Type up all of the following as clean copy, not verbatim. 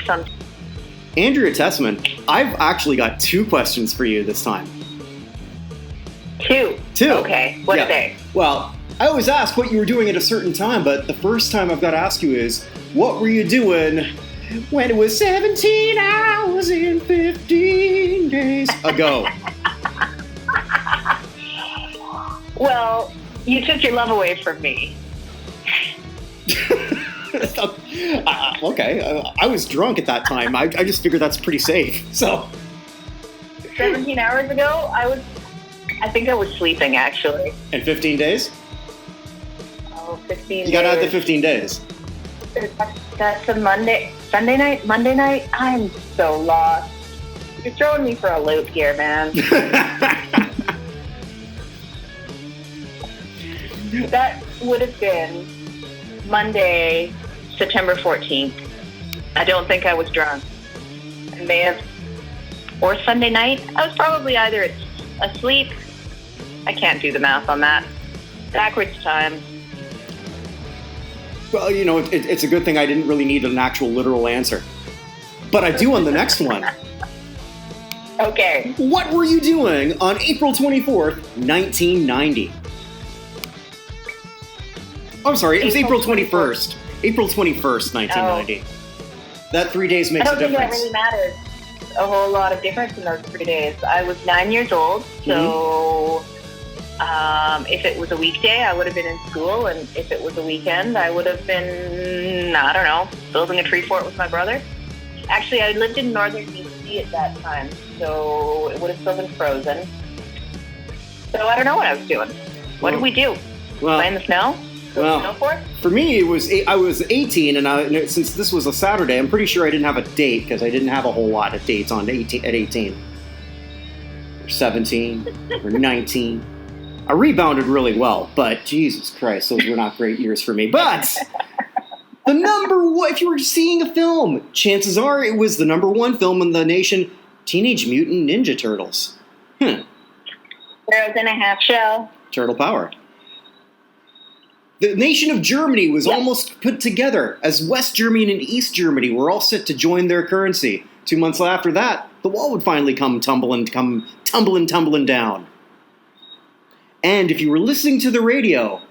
some. Andrea Tessman, I've actually got 2 questions for you this time. 2? Okay. What are they? Well, I always ask what you were doing at a certain time, but the first time I've got to ask you is, what were you doing when it was 17 hours and 15 days ago? Well, you took your love away from me. Okay, I was drunk at that time. I just figured that's pretty safe. So, 17 hours ago, I think I was sleeping, actually. And 15 days? Oh, 15 days. You gotta add the 15 days. That's a Sunday night? Monday night? I'm so lost. You're throwing me for a loop here, man. That would have been Monday, September 14th. I don't think I was drunk. I may have, or Sunday night. I was probably either asleep. I can't do the math on that. Backwards time. Well, you know, it's a good thing I didn't really need an actual literal answer. But I do on the next one. Okay. What were you doing on April 24th, 1990? I'm sorry, it was April 21st. April 21st, 1990. Oh. That 3 days makes a difference. I don't think that really matters a whole lot of difference in those 3 days. I was 9 years old, so if it was a weekday, I would have been in school, and if it was a weekend, I would have been, I don't know, building a tree fort with my brother. Actually, I lived in northern BC at that time, so it would have still been frozen. So I don't know what I was doing. What did we do? Play in the snow? Well, for me, I was 18, and since this was a Saturday, I'm pretty sure I didn't have a date because I didn't have a whole lot of dates at 18. Or 17, or 19. I rebounded really well, but Jesus Christ, those were not great years for me. But the number one, if you were seeing a film, chances are it was the number one film in the nation, Teenage Mutant Ninja Turtles. Girls in a half shell. Turtle power. The nation of Germany was almost put together as West Germany and East Germany were all set to join their currency. 2 months after that, the wall would finally come tumbling down. And if you were listening to the radio,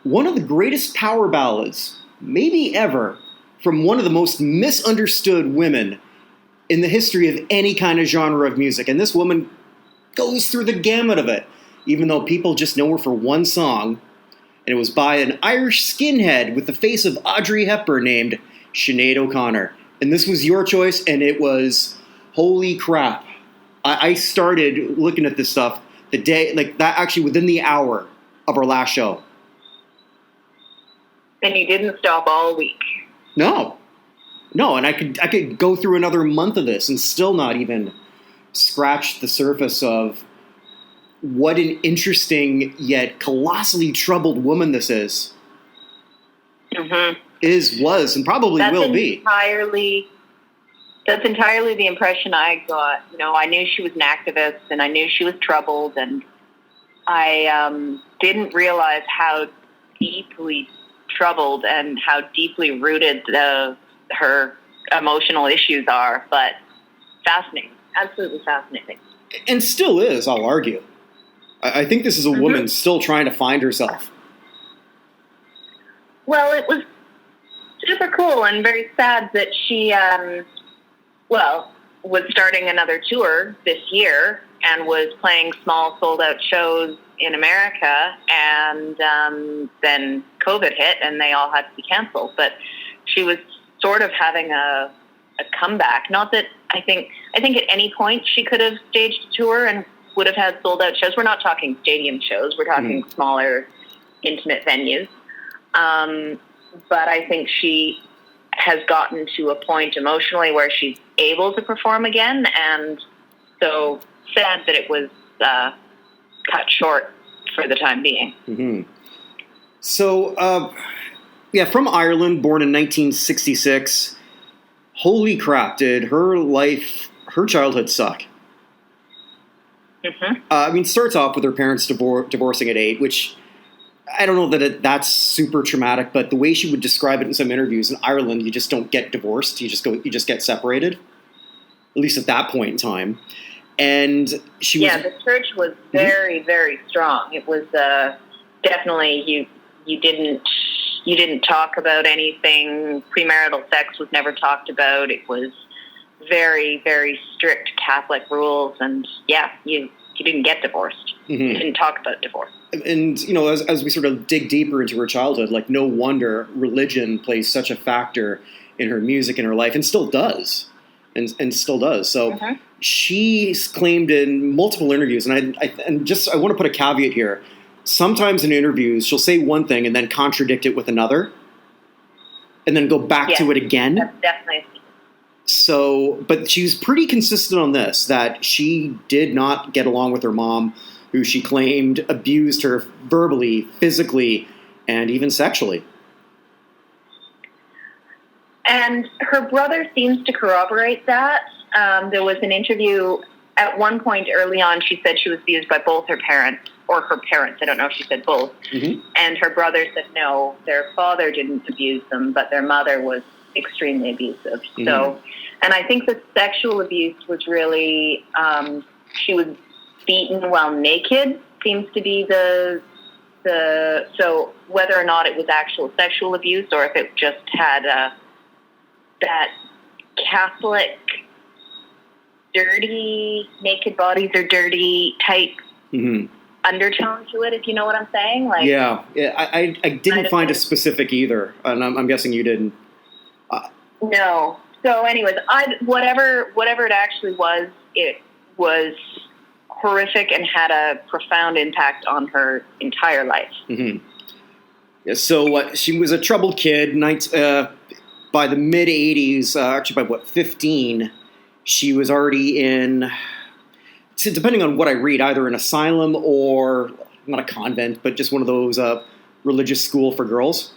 one of the greatest power ballads, maybe ever, from one of the most misunderstood women in the history of any kind of genre of music. And this woman goes through the gamut of it, even though people just know her for one song. And it was by an Irish skinhead with the face of Audrey Hepburn named Sinead O'Connor. And this was your choice, and it was, holy crap. I started looking at this stuff the day, like that actually within the hour of our last show. And you didn't stop all week? No, and I could go through another month of this and still not even scratch the surface of what an interesting yet colossally troubled woman this is. Mm-hmm. Was, and probably will be. That's entirely the impression I got. You know, I knew she was an activist, and I knew she was troubled, and I didn't realize how deeply troubled and how deeply rooted her emotional issues are. But fascinating, absolutely fascinating. And still is, I'll argue. I think this is a woman still trying to find herself. Well, it was super cool and very sad that she, was starting another tour this year and was playing small sold-out shows in America, and then COVID hit and they all had to be canceled. But she was sort of having a comeback. Not that I think at any point she could have staged a tour and would have had sold-out shows. We're not talking stadium shows. We're talking smaller, intimate venues. But I think she has gotten to a point emotionally where she's able to perform again, and so sad that it was cut short for the time being. Mm-hmm. So, from Ireland, born in 1966. Holy crap, did her childhood suck. Mm-hmm. It starts off with her parents divorcing at 8, which I don't know that that's super traumatic, but the way she would describe it in some interviews, in Ireland, you just don't get divorced. You just get separated, at least at that point in time. And the church was very, very strong. It was definitely you didn't talk about anything. Premarital sex was never talked about. It was very, very strict Catholic rules, and you didn't get divorced. You didn't talk about divorce. And as we sort of dig deeper into her childhood, like, no wonder religion plays such a factor in her music and her life, and still does, and still does. So she's claimed in multiple interviews, and I want to put a caveat here. Sometimes in interviews, she'll say one thing and then contradict it with another, and then go back to it again. That's definitely. So, but she's pretty consistent on this, that she did not get along with her mom, who she claimed abused her verbally, physically, and even sexually. And her brother seems to corroborate that. There was an interview at one point early on. She said she was abused by both her parents, or her parents. I don't know if she said both. And her brother said no, their father didn't abuse them, but their mother was extremely abusive. So, and I think the sexual abuse was really, she was beaten while naked, seems to be so whether or not it was actual sexual abuse, or if it just had that Catholic dirty, naked bodies are dirty type undertone to it, if you know what I'm saying. Like, I didn't find a specific either, and I'm guessing you didn't. No. So anyways, whatever it actually was, it was horrific and had a profound impact on her entire life. Yeah, so she was a troubled kid. By the mid-'80s, actually by 15, she was already in, depending on what I read, either an asylum or, not a convent, but just one of those religious school for girls.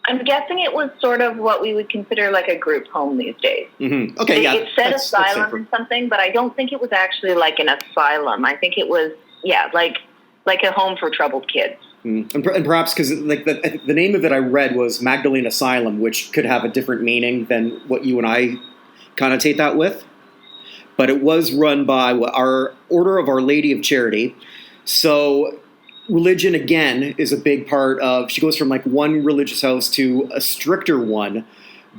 I'm guessing it was sort of what we would consider like a group home these days. Okay, it said asylum or something, but I don't think it was actually like an asylum. I think it was, like a home for troubled kids. And perhaps because like the name of it I read was Magdalene Asylum, which could have a different meaning than what you and I connotate that with. But it was run by our Order of Our Lady of Charity. So religion, again, is a big part of, she goes from like one religious house to a stricter one,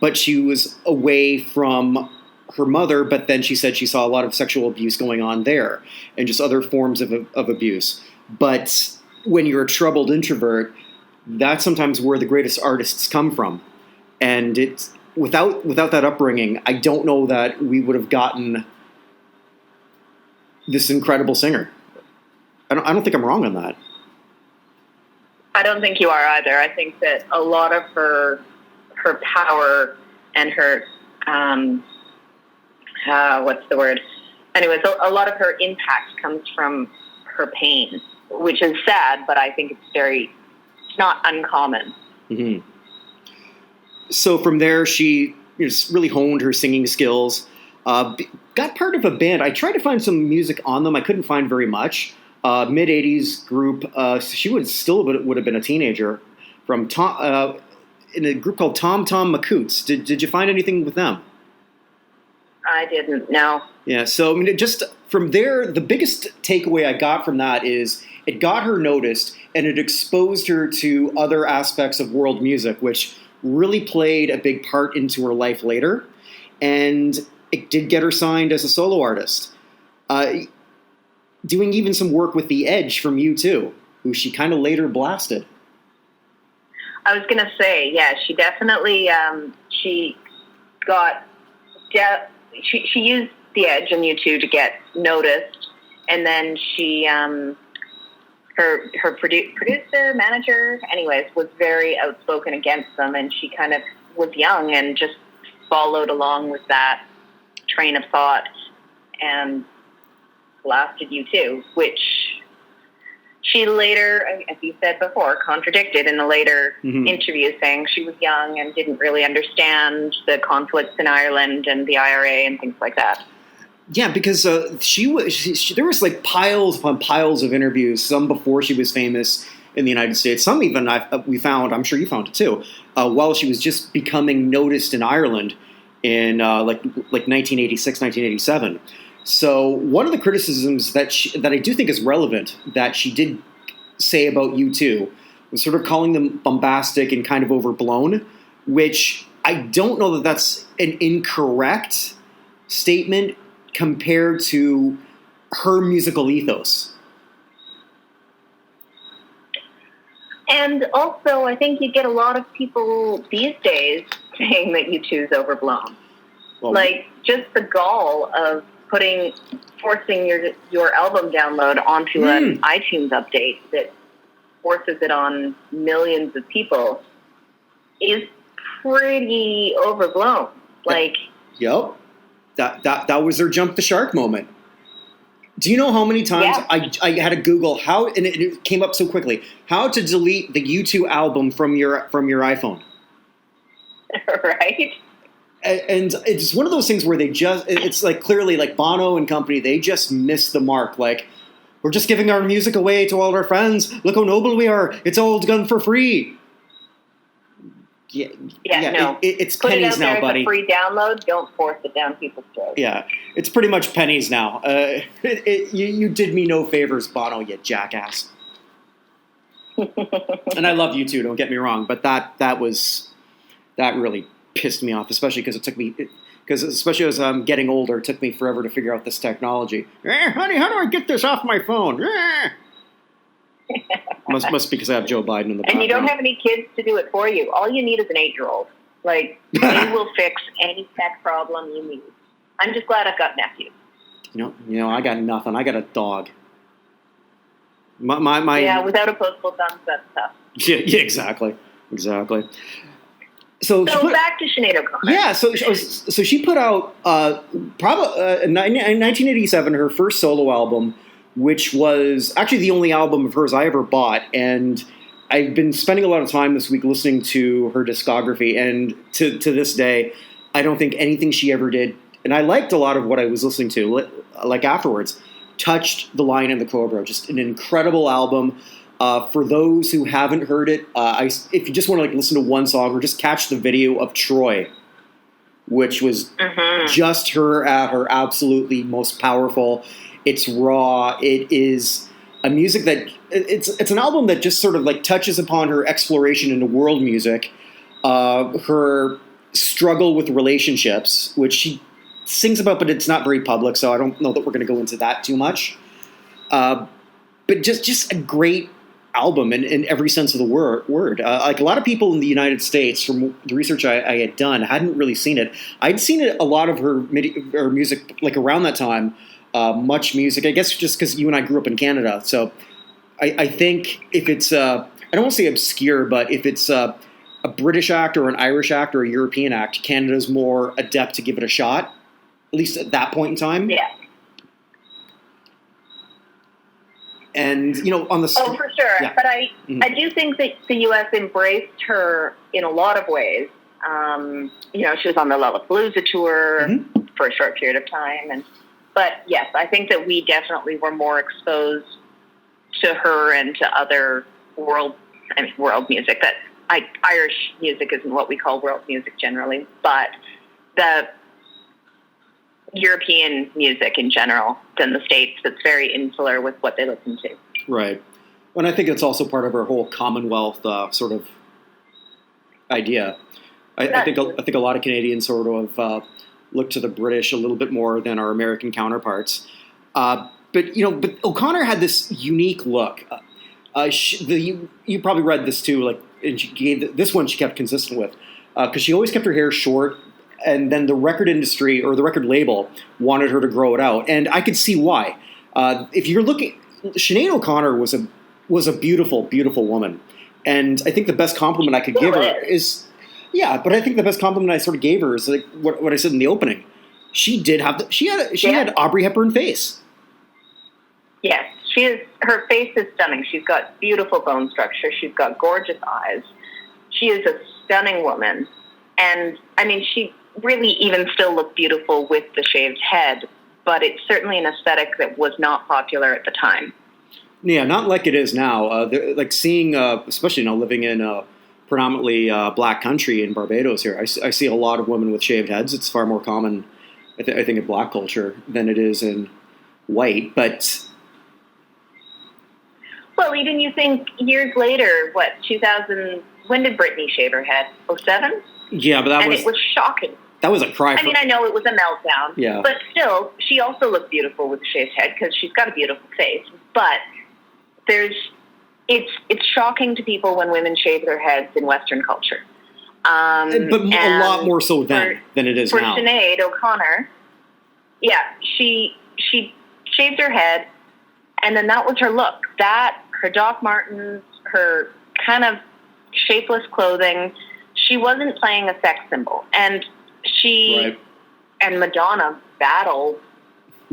but she was away from her mother, but then she said she saw a lot of sexual abuse going on there and just other forms of abuse. But when you're a troubled introvert, that's sometimes where the greatest artists come from. And it's without that upbringing, I don't know that we would have gotten this incredible singer. I don't think I'm wrong on that. I don't think you are either. I think that a lot of her power and her what's the word? Anyways, a lot of her impact comes from her pain, which is sad, but I think it's not uncommon. So from there, she really honed her singing skills. Got part of a band. I tried to find some music on them. I couldn't find very much. Mid-'80s group. She would have been a teenager from in a group called Tom Tom McCoots. Did you find anything with them? I didn't, no. Yeah, so I mean, just from there, the biggest takeaway I got from that is it got her noticed and it exposed her to other aspects of world music, which really played a big part into her life later. And it did get her signed as a solo artist. Doing even some work with The Edge from U2, who she kind of later blasted. I was going to say, yeah, she definitely, she used The Edge and U2 to get noticed, and then she, her producer, manager, anyways, was very outspoken against them, and she kind of was young and just followed along with that train of thought and blasted U2, which she later, as you said before, contradicted in a later interview, saying she was young and didn't really understand the conflicts in Ireland and the IRA and things like that. Yeah, because there was like piles upon piles of interviews, some before she was famous, in the United States. Some even we found, I'm sure you found it too, while she was just becoming noticed in Ireland in like 1986, 1987. So one of the criticisms that I do think is relevant that she did say about U2 was sort of calling them bombastic and kind of overblown, which I don't know that that's an incorrect statement compared to her musical ethos. And also, I think you get a lot of people these days saying that U2 is overblown. Well, like, just the gall of forcing your album download onto an iTunes update that forces it on millions of people is pretty overblown. Like, yep, that was their jump the shark moment. Do you know how many times I had to Google how, and it came up so quickly, how to delete the U2 album from your iPhone? Right. And it's one of those things where it's like clearly like Bono and company, they just missed the mark. Like, we're just giving our music away to all our friends. Look how noble we are. It's all done for free. No. It's pennies now, buddy. Put it out there as a free download. Don't force it down people's throats. Yeah, it's pretty much pennies now. You did me no favors, Bono, you jackass. And I love you too, don't get me wrong, but that really pissed me off, especially because especially as I'm getting older, it took me forever to figure out this technology. Honey, how do I get this off my phone? Must be because I have Joe Biden in the background. And you don't have any kids to do it for you. All you need is an 8-year-old. Like, they will fix any tech problem you need. I'm just glad I've got nephews. You know, I got nothing. I got a dog. My yeah, without a postal thumbs, that's tough. Yeah, exactly. So back to Sinead O'Connor. Yeah, so she put out probably in 1987 her first solo album, which was actually the only album of hers I ever bought, and I've been spending a lot of time this week listening to her discography, and to this day, I don't think anything she ever did, and I liked a lot of what I was listening to, like afterwards, touched the Lion and the Cobra. Just an incredible album. For those who haven't heard it, if you just want to like listen to one song or just catch the video of Troy, which was just her at her absolutely most powerful. It's raw. It is a music that it's an album that just sort of like touches upon her exploration into world music, her struggle with relationships, which she sings about, but it's not very public, so I don't know that we're going to go into that too much. But just a great album in every sense of the word. Like a lot of people in the United States, from the research I had done, hadn't really seen it. I'd seen it, a lot of her music like around that time. Much music, I guess, just because you and I grew up in Canada. So I think if it's I don't want to say obscure, but if it's a British act or an Irish act or a European act, Canada's more adept to give it a shot, at least at that point in time. Yeah. And, on the... Oh, for sure. Yeah. But I do think that the U.S. embraced her in a lot of ways. She was on the Lollapalooza tour for a short period of time. But, yes, I think that we definitely were more exposed to her and to other world music. Irish music isn't what we call world music generally, but the European music in general than the States that's very insular with what they listen to. Right. And I think it's also part of our whole Commonwealth sort of idea. I think a lot of Canadians sort of look to the British a little bit more than our American counterparts. But O'Connor had this unique look. You probably read this too, and she gave this one she kept consistent with, because she always kept her hair short. And then the record industry or the record label wanted her to grow it out, and I could see why. If you're looking, Sinead O'Connor was a beautiful, beautiful woman, and I think the best compliment I could give her is, but I think the best compliment I sort of gave her is like what I said in the opening. She had Aubrey Hepburn face. Yes, her face is stunning. She's got beautiful bone structure. She's got gorgeous eyes. She is a stunning woman, and I mean she really even still look beautiful with the shaved head, but it's certainly an aesthetic that was not popular at the time. Yeah, not like it is now. Like seeing, especially now living in a predominantly black country in Barbados here, I see a lot of women with shaved heads. It's far more common, I think, in black culture than it is in white. But well, even you think years later, 2000? When did Britney shave her head? 2007? Yeah, but it was shocking. That was a cry. I mean, I know it was a meltdown. Yeah. But still, she also looked beautiful with a shaved head because she's got a beautiful face. But it's shocking to people when women shave their heads in Western culture. But a lot more so than it is now. For Sinead O'Connor, yeah, she shaved her head, and then that was her look. That, her Doc Martens, her kind of shapeless clothing. She wasn't playing a sex symbol. And she and Madonna battled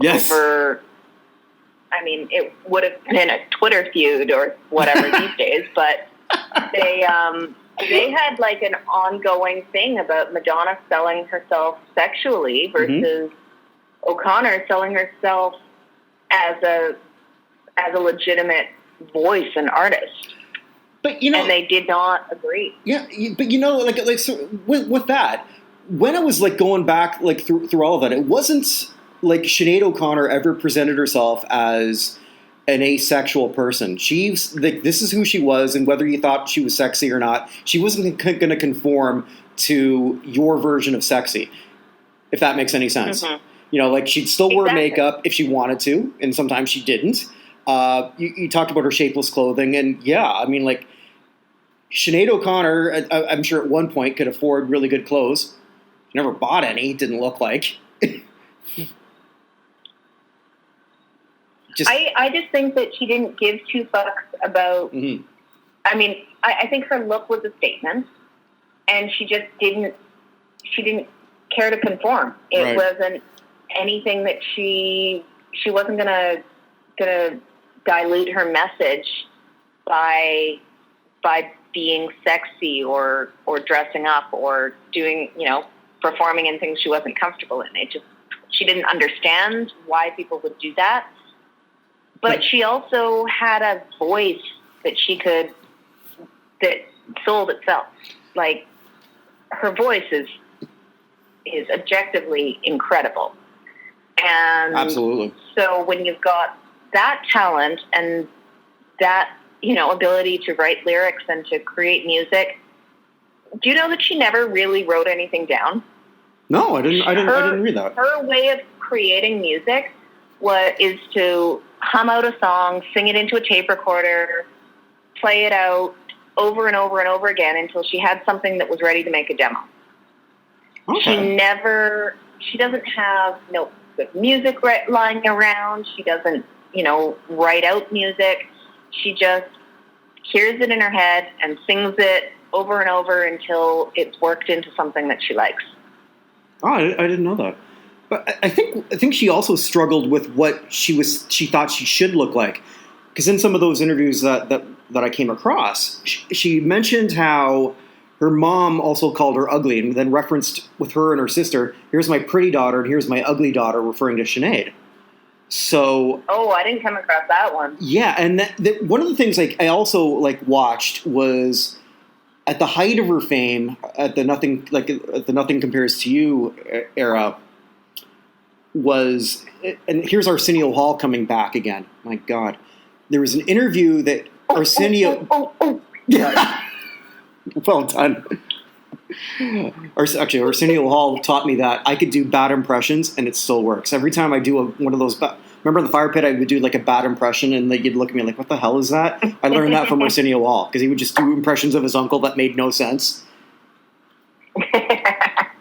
over, I mean, it would have been a Twitter feud or whatever these days, but they had like an ongoing thing about Madonna selling herself sexually versus O'Connor selling herself as a legitimate voice and artist. But and they did not agree. Yeah, but like so with that, when I was like going back like through all of that, it wasn't like Sinead O'Connor ever presented herself as an asexual person. She's like, this is who she was, and whether you thought she was sexy or not, she wasn't going to conform to your version of sexy, if that makes any sense. Like she'd still wear makeup if she wanted to, and sometimes she didn't. You talked about her shapeless clothing, and yeah, I mean, like, Sinead O'Connor, I'm sure at one point could afford really good clothes. She never bought any, didn't look like. I just think that she didn't give two fucks about, I mean, I think her look was a statement, and she just didn't care to conform. It wasn't anything that she wasn't gonna dilute her message by being sexy or dressing up or doing, performing in things she wasn't comfortable in. She didn't understand why people would do that. But she also had a voice that sold itself. Like, her voice is objectively incredible. And absolutely. So when you've got that talent and that, ability to write lyrics and to create music, do you know that she never really wrote anything down? No, I didn't read that. Her way of creating music is to hum out a song, sing it into a tape recorder, play it out over and over and over again until she had something that was ready to make a demo. Okay. She doesn't have good music lying around. She doesn't, write out music. She just hears it in her head and sings it over and over until it's worked into something that she likes. Oh, I didn't know that. But I think she also struggled with what she thought she should look like, because in some of those interviews that I came across, she mentioned how her mom also called her ugly, and then referenced with her and her sister, "Here's my pretty daughter, and here's my ugly daughter," referring to Sinead. So, I didn't come across that one. Yeah, and one of the things I also watched was at the height of her fame, at the Nothing Compares to You era. And here's Arsenio Hall coming back again. My God, there was an interview that Arsenio. Yeah. Well done. Actually, Arsenio Hall taught me that I could do bad impressions, and it still works. Every time I do one of those, remember in the fire pit, I would do like a bad impression, and you'd look at me like, "What the hell is that?" I learned that from Arsenio Hall, because he would just do impressions of his uncle that made no sense,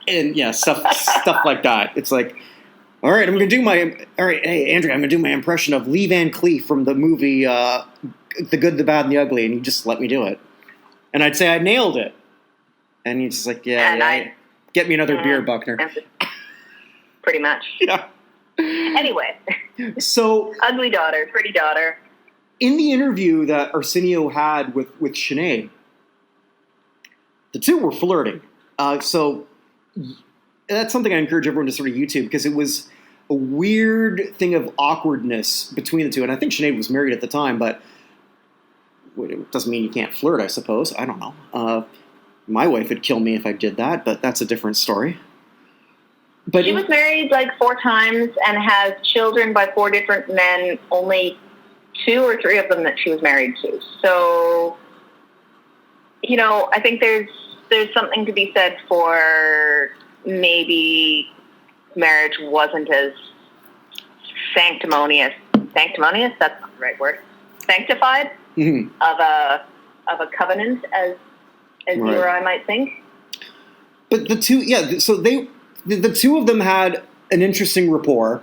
and yeah, stuff like that. It's like, all right, hey Andrea, I'm gonna do my impression of Lee Van Cleef from the movie The Good, the Bad, and the Ugly, and you just let me do it, and I'd say I nailed it. And he's just like, yeah. Get me another beer, Buchner. Pretty much. Yeah. Anyway. So. Ugly daughter, pretty daughter. In the interview that Arsenio had with Sinead, the two were flirting. So that's something I encourage everyone to sort of YouTube, because it was a weird thing of awkwardness between the two. And I think Sinead was married at the time, but it doesn't mean you can't flirt, I suppose. I don't know. My wife would kill me if I did that, but that's a different story. But she was married like 4 times and has children by 4 different men, only 2 or 3 of them that she was married to. So, I think there's something to be said for maybe marriage wasn't as sanctimonious, that's not the right word, sanctified of a covenant as you or I might think. But the two, so the two of them had an interesting rapport,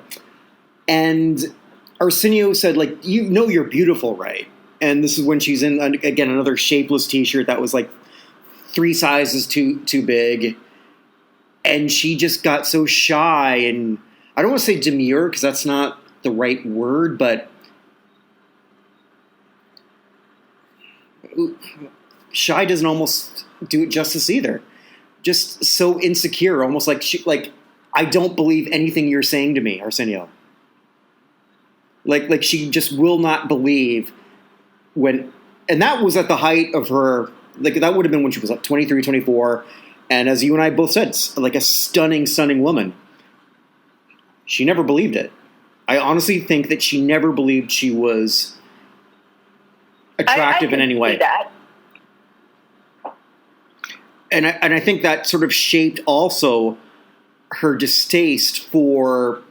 and Arsenio said, like, you're beautiful, right? And this is when she's in, again, another shapeless t-shirt that was like 3 sizes too big, and she just got so shy, and I don't want to say demure because that's not the right word, but shy doesn't almost do it justice either. Just so insecure, almost like I don't believe anything you're saying to me, Arsenio. Like she just will not believe and that was at the height of her, like that would have been when she was like 23, 24, and as you and I both said, like a stunning, stunning woman. She never believed it. I honestly think that she never believed she was attractive in any way. That. And I think that sort of shaped also her distaste for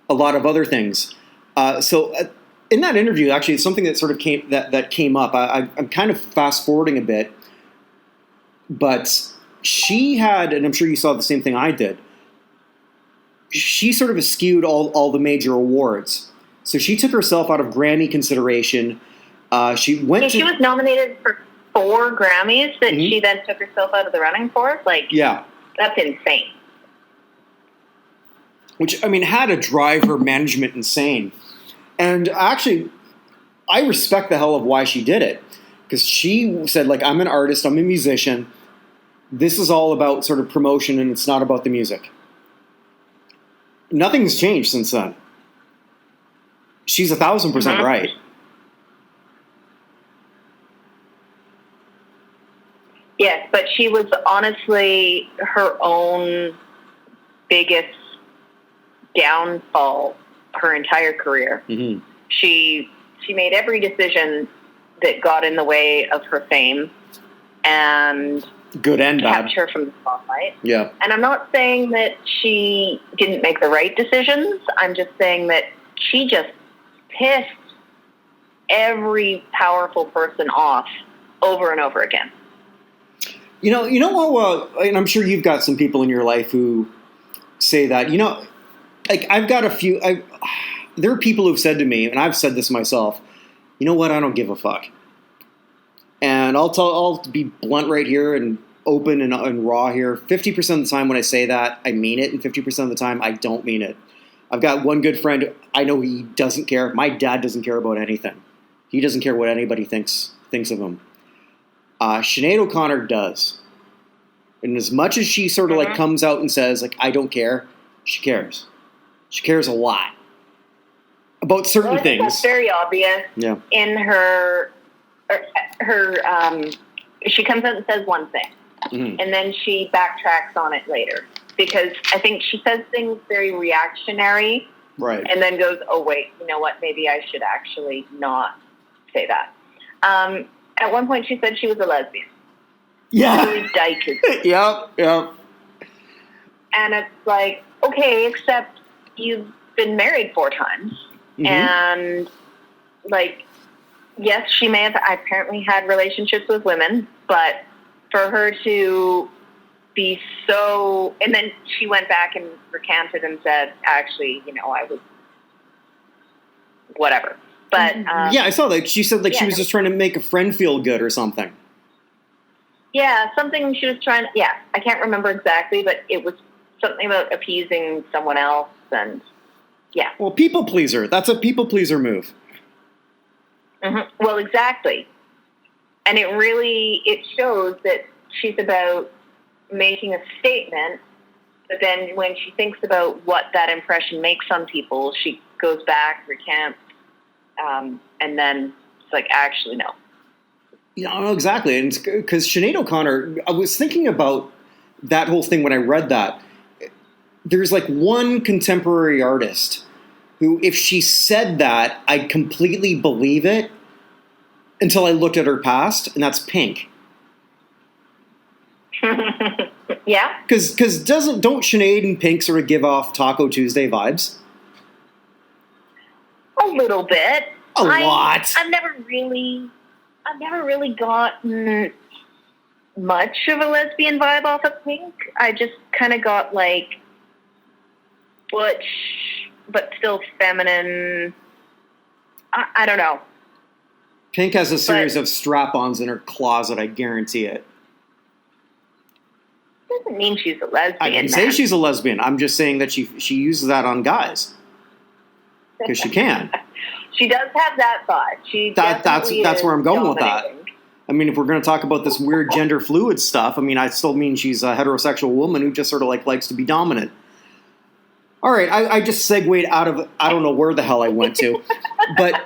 a lot of other things. So in that interview, actually, it's something that sort of came up. I'm kind of fast forwarding a bit, but she had, and I'm sure you saw the same thing I did. She sort of eschewed all the major awards. So she took herself out of Grammy consideration. She was nominated for 4 Grammys that she then took herself out of the running for. Yeah, that's insane. Which, I mean, had to drive her management insane. And actually, I respect the hell of why she did it. Because she said, like, I'm an artist, I'm a musician. This is all about sort of promotion, and it's not about the music. Nothing's changed since then. She's 1,000% right. Yes, but she was honestly her own biggest downfall her entire career. Mm-hmm. She made every decision that got in the way of her fame and good and bad, kept her from the spotlight. Yeah. And I'm not saying that she didn't make the right decisions. I'm just saying that she just pissed every powerful person off over and over again. You know what? And I'm sure you've got some people in your life who say that. Like I've got a few. There are people who've said to me, and I've said this myself. You know what? I don't give a fuck. And I'll be blunt right here and open and raw here. 50% of the time when I say that, I mean it, and 50% of the time I don't mean it. I've got one good friend. I know he doesn't care. My dad doesn't care about anything. He doesn't care what anybody thinks of him. Sinead O'Connor does. And as much as she sort of like comes out and says, like, I don't care, she cares. She cares a lot about certain things. That's very obvious. Yeah. In her, she comes out and says one thing, and then she backtracks on it later. Because I think she says things very reactionary. Right. And then goes, oh, wait, you know what? Maybe I should actually not say that. At one point, she said she was a lesbian. Yeah. Really dykes. Yep. And it's like, okay, except you've been married 4 times. Mm-hmm. And, like, yes, she may have apparently had relationships with women, but for her to be so... And then she went back and recanted and said, actually, I was... Whatever. But yeah, I saw that. She said she was just trying to make a friend feel good or something. Yeah, something she was trying. Yeah, I can't remember exactly, but it was something about appeasing someone else, and yeah. Well, people pleaser. That's a people pleaser move. Mm-hmm. Well, exactly, and it shows that she's about making a statement But then when she thinks about what that impression makes on people, she goes back, recants, and then it's like, actually, no. Yeah, no, exactly. And because Sinead O'Connor, I was thinking about that whole thing when I read that. There's like one contemporary artist who, if she said that, I'd completely believe it until I looked at her past, and that's Pink. Yeah? Because don't Sinead and Pink sort of give off Taco Tuesday vibes? A little bit. A lot. I've never really gotten much of a lesbian vibe off of Pink. I just kind of got like butch, but still feminine. I don't know. Pink has a series of strap-ons in her closet, I guarantee it. Doesn't mean she's a lesbian. I didn't say she's a lesbian. I'm just saying that she uses that on guys. Because she can. She does have that thought. That's where I'm going with that. I mean, if we're going to talk about this weird gender fluid stuff, I mean, I still mean she's a heterosexual woman who just sort of like likes to be dominant. All right, I just segued out of, I don't know where the hell I went to, but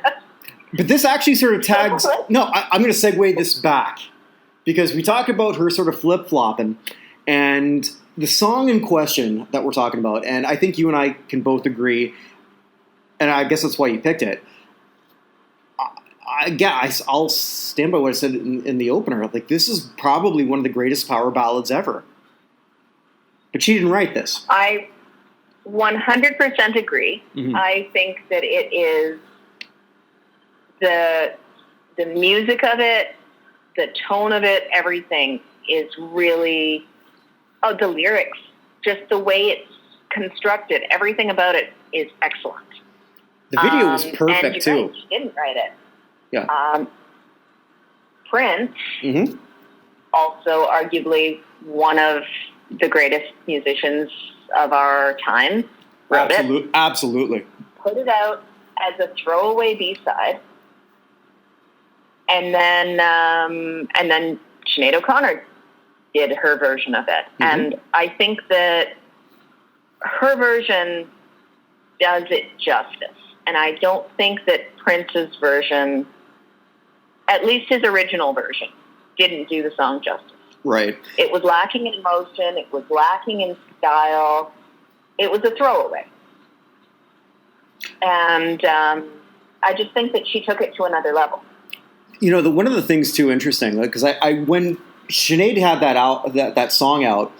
this actually sort of tags. No, I'm going to segue this back because we talked about her sort of flip flopping, and the song in question that we're talking about, and I think you and I can both agree, and I guess that's why you picked it. I'll stand by what I said in the opener. Like, this is probably one of the greatest power ballads ever. But she didn't write this. I 100% agree. Mm-hmm. I think that it is the music of it, the tone of it, everything is really, the lyrics, just the way it's constructed, everything about it is excellent. The video was perfect, too. Right, she didn't write it. Yeah. Prince, also arguably one of the greatest musicians of our time, wrote it. Absolutely. Put it out as a throwaway B-side, and then Sinead O'Connor did her version of it, and I think that her version does it justice, and I don't think that Prince's version, at least his original version, didn't do the song justice. Right. It was lacking in emotion. It was lacking in style. It was a throwaway. And I just think that she took it to another level. You know, one of the things too interesting, because I when Sinead had that song out,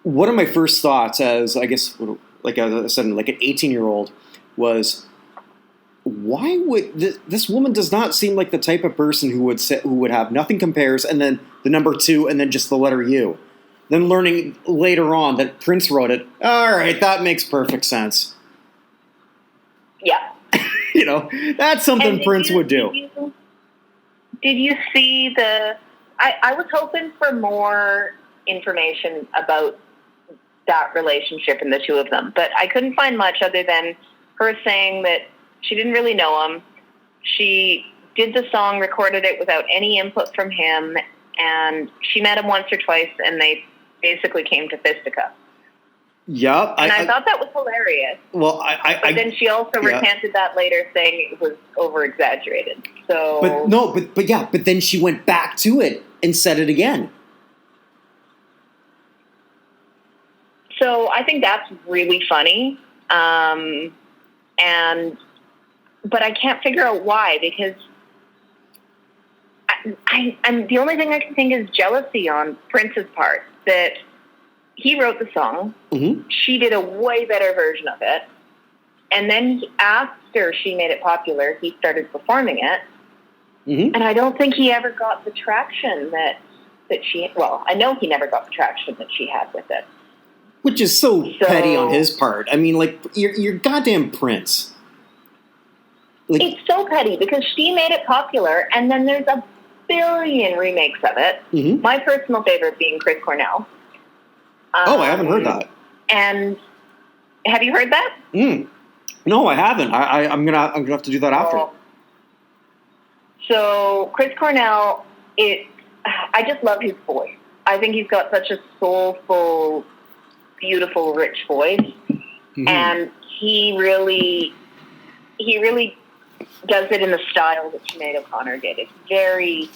one of my first thoughts, as I guess, like I said, like an 18-year-old, was, why would this woman does not seem like the type of person who would have nothing compares and then the number 2 and then just the letter U. Then learning later on that Prince wrote it. All right, that makes perfect sense. Yeah. You know, that's something Prince would do. Did you see I was hoping for more information about that relationship and the two of them, but I couldn't find much other than her saying that she didn't really know him. She did the song, recorded it without any input from him, and she met him once or twice, and they basically came to fisticuffs. Yep. And I thought that was hilarious. Well, but then she also recanted that later, saying it was over-exaggerated. So, but then she went back to it and said it again. So I think that's really funny. But I can't figure out why, because I'm the only thing I can think is jealousy on Prince's part, that he wrote the song, she did a way better version of it, and then after she made it popular, he started performing it, and I don't think he ever got the traction that she, well, I know he never got the traction that she had with it. Which is so petty on his part. I mean, like, you're goddamn Prince. Like, it's so petty because she made it popular, and then there's a billion remakes of it. My personal favorite being Chris Cornell. I haven't heard that. And have you heard that? No, I haven't. I'm gonna have to do that after. So Chris Cornell, I just love his voice. I think he's got such a soulful. beautiful, rich voice. Mm-hmm. And he really does it in the style that Sinead O'Connor did. It's very,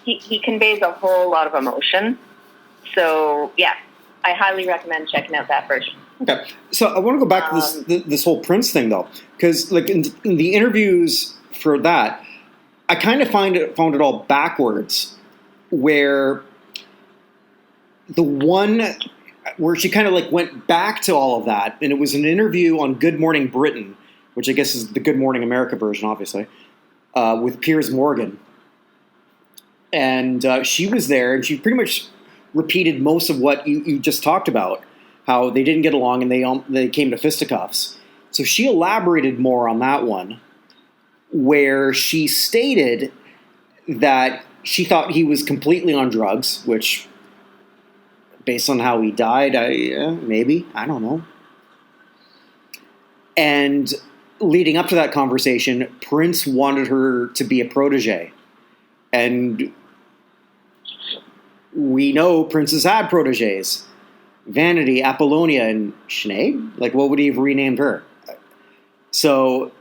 he conveys a whole lot of emotion. So, yeah, I highly recommend checking out that version. Okay. So I want to go back to this whole Prince thing, though, because like in the interviews for that, I kind of found it all backwards, where the one where she kind of like went back to all of that, and it was an interview on Good Morning Britain, which I guess is the Good Morning America version, obviously, with Piers Morgan. And she was there, and she pretty much repeated most of what you just talked about, how they didn't get along and they came to fisticuffs. So she elaborated more on that one, where she stated that she thought he was completely on drugs, which, based on how he died, maybe, I don't know. And leading up to that conversation, Prince wanted her to be a protege. And we know Prince has had proteges. Vanity, Apollonia, and Sinead? Like, what would he have renamed her? So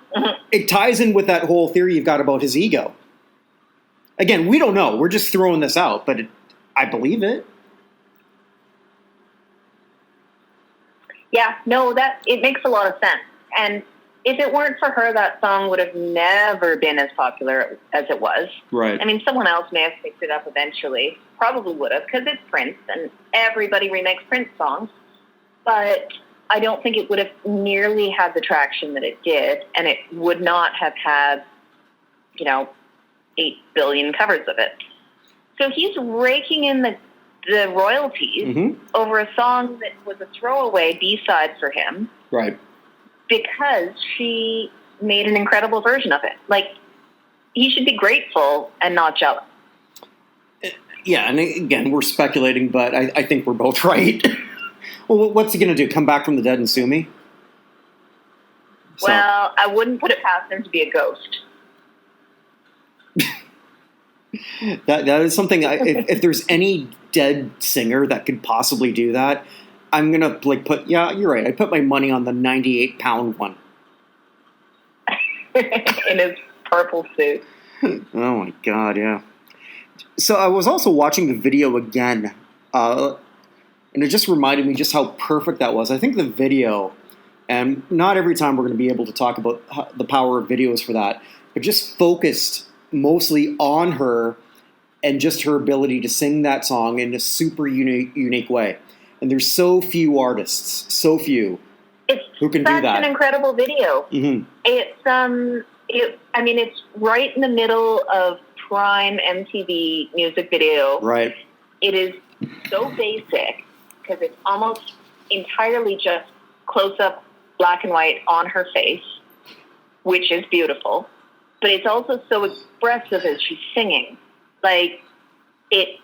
it ties in with that whole theory you've got about his ego. Again, we don't know. We're just throwing this out, but I believe it. Yeah, no, it makes a lot of sense. And if it weren't for her, that song would have never been as popular as it was. Right. I mean, someone else may have picked it up eventually. Probably would have, because it's Prince, and everybody remakes Prince songs. But I don't think it would have nearly had the traction that it did, and it would not have had, 8 billion covers of it. So he's raking in the royalties over a song that was a throwaway B-side for him. Right. Because she made an incredible version of it. Like, he should be grateful and not jealous. Yeah, and again, we're speculating, but I think we're both right. Well, what's he going to do? Come back from the dead and sue me? Well, I wouldn't put it past him to be a ghost. That is something. If there's any dead singer that could possibly do that, I'm gonna put. Yeah, you're right. I put my money on the 98-pound one. In his purple suit. Oh my God! Yeah. So I was also watching the video again, and it just reminded me just how perfect that was. I think the video, and not every time we're going to be able to talk about the power of videos for that, but just focused mostly on her and just her ability to sing that song in a super unique way. And there's so few artists, who can do that. It's an incredible video. Mm-hmm. It's right in the middle of prime MTV music video. Right. It is so basic because it's almost entirely just close-up black and white on her face, which is beautiful. But it's also so expressive as she's singing. Like, the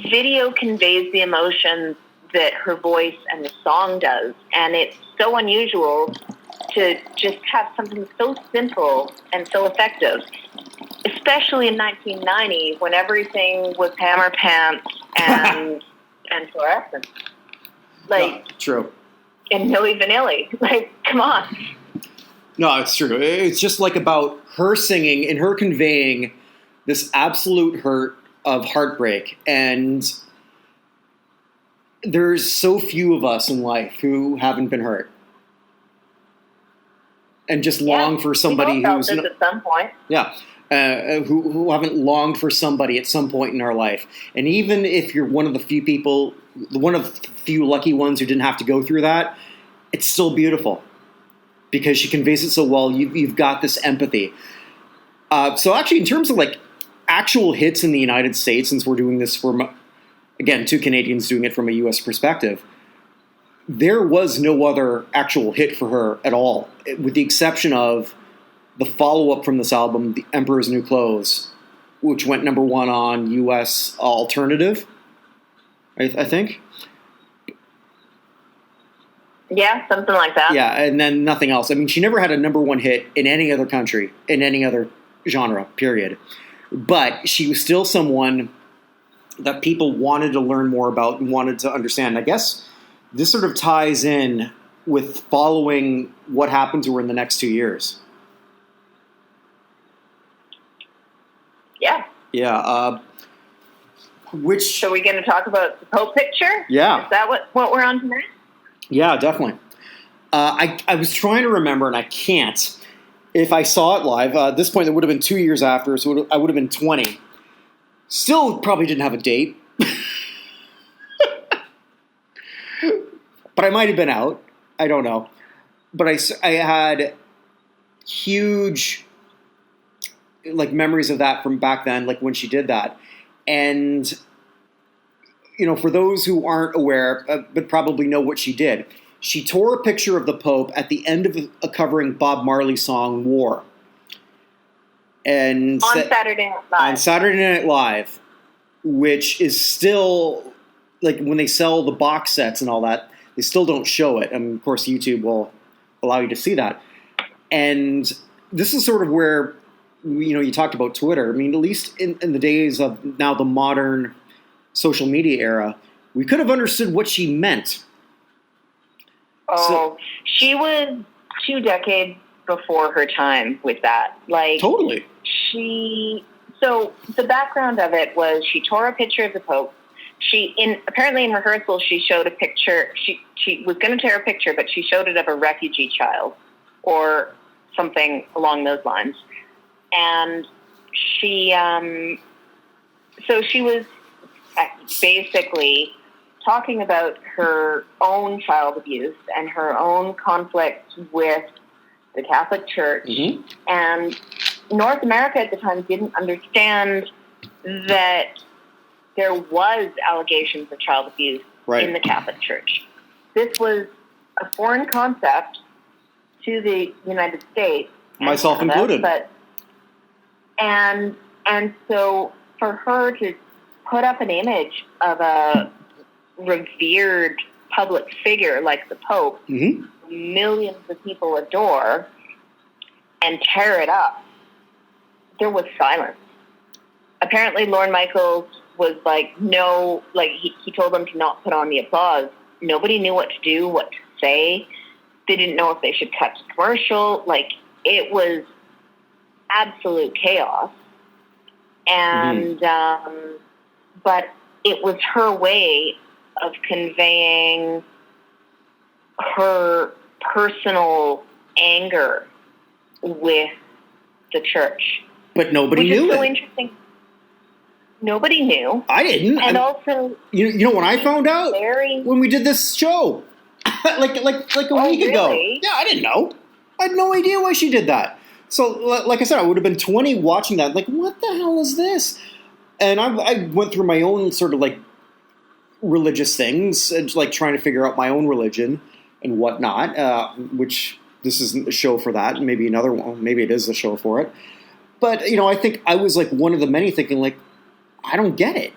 video conveys the emotion that her voice and the song does. And it's so unusual to just have something so simple and so effective, especially in 1990 when everything was hammer pants and fluorescent. Like, no, true. And Milli Vanilli. Like, come on. No, it's true. It's just like about her singing and her conveying this absolute hurt of heartbreak. And there's so few of us in life who haven't been hurt. And just long for somebody who's... at some point. Yeah. Who haven't longed for somebody at some point in our life. And even if you're one of the few people, one of the few lucky ones who didn't have to go through that, it's still beautiful. Because she conveys it so well, you've got this empathy. So actually, in terms of like actual hits in the United States, since we're doing this from, again, two Canadians doing it from a U.S. perspective, there was no other actual hit for her at all, with the exception of the follow-up from this album, The Emperor's New Clothes, which went number one on U.S. alternative, I think. Yeah, something like that. Yeah, and then nothing else. I mean, she never had a number one hit in any other country, in any other genre, period. But she was still someone that people wanted to learn more about and wanted to understand. I guess this sort of ties in with following what happened to her in the next 2 years. Yeah. Yeah. Which? So we're going to talk about the Pope picture? Yeah. Is that what we're on tonight? Yeah, definitely. I was trying to remember, and I can't. If I saw it live, at this point, it would have been 2 years after, so I would have been 20. Still probably didn't have a date. But I might have been out. I don't know. But I had huge memories of that from back then, like when she did that. And, for those who aren't aware, but probably know what she did, she tore a picture of the Pope at the end of a covering Bob Marley's song War. And Saturday Night Live. On Saturday Night Live, which is still, when they sell the box sets and all that, they still don't show it. And, of course, YouTube will allow you to see that. And this is sort of where, you talked about Twitter. I mean, at least in the days of now the modern social media era, we could have understood what she meant. Oh, she was 2 decades before her time with that. Totally. So the background of it was she tore a picture of the Pope. Apparently in rehearsal, she showed a picture. She was going to tear a picture, but she showed it of a refugee child or something along those lines. And she was basically talking about her own child abuse and her own conflict with the Catholic Church. Mm-hmm. And North America at the time didn't understand that there was allegations of child abuse in the Catholic Church. This was a foreign concept to the United States. Myself Canada, included. And so for her to put up an image of a revered public figure like the Pope, mm-hmm. millions of people adore, and tear it up, there was silence. Apparently Lorne Michaels was no, he told them to not put on the applause. Nobody knew what to do, what to say. They didn't know if they should cut to commercial. It was absolute chaos. And, but it was her way of conveying her personal anger with the church. But nobody knew it. Which is so interesting. Nobody knew. I didn't. And also, you know when I found out? When we did this show, like a week ago. Yeah, I didn't know. I had no idea why she did that. So, like I said, I would have been 20 watching that. What the hell is this? And I went through my own sort of religious things, and trying to figure out my own religion and whatnot. Which this isn't a show for that. Maybe another one. Maybe it is the show for it. But I think I was one of the many thinking I don't get it.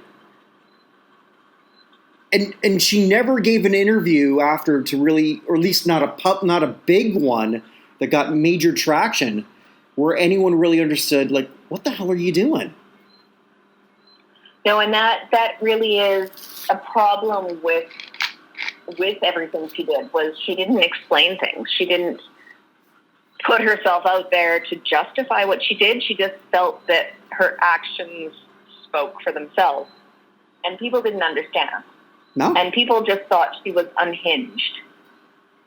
And she never gave an interview after to really, or at least not a big one that got major traction, where anyone really understood what the hell are you doing? No, and that really is a problem with everything she did, was she didn't explain things. She didn't put herself out there to justify what she did. She just felt that her actions spoke for themselves. And people didn't understand. No. And people just thought she was unhinged.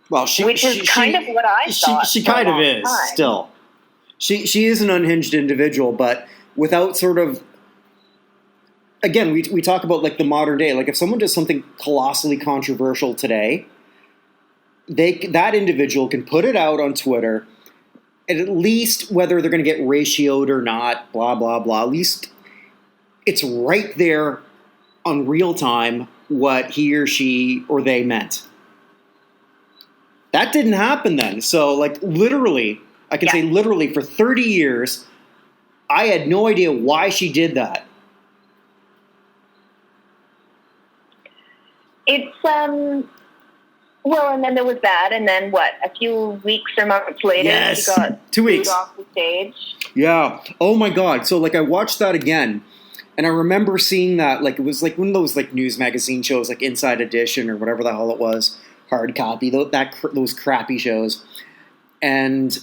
Well, which is kind of what I thought. She kind of is, still. She is an unhinged individual, but without sort of... Again, we talk about the modern day. If someone does something colossally controversial today, that individual can put it out on Twitter, and at least whether they're going to get ratioed or not, blah, blah, blah, at least it's right there on real time what he or she or they meant. That didn't happen then. So, literally, I can say literally for 30 years, I had no idea why she did that. It's, well, and then there was that, and then a few weeks or months later, she got 2 weeks off the stage. Yeah. Oh my God. So I watched that again, And I remember seeing that, like, it was like one of those, like, news magazine shows, like Inside Edition or whatever the hell it was, hard copy, those crappy shows. And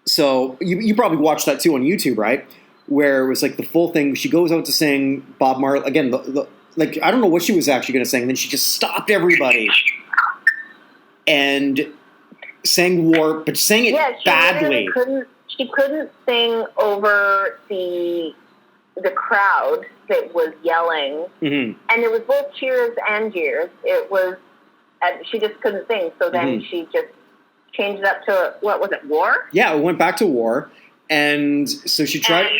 so you probably watched that too on YouTube, right? Where it was like the full thing. She goes out to sing Bob Marley again. Like, I don't know what she was actually going to sing. And then she just stopped everybody and sang War, but sang it badly. She couldn't sing over the crowd that was yelling, and it was both cheers and jeers. It was, she just couldn't sing. So then she just changed it up to, what was it, War? Yeah, it went back to War, and so she tried.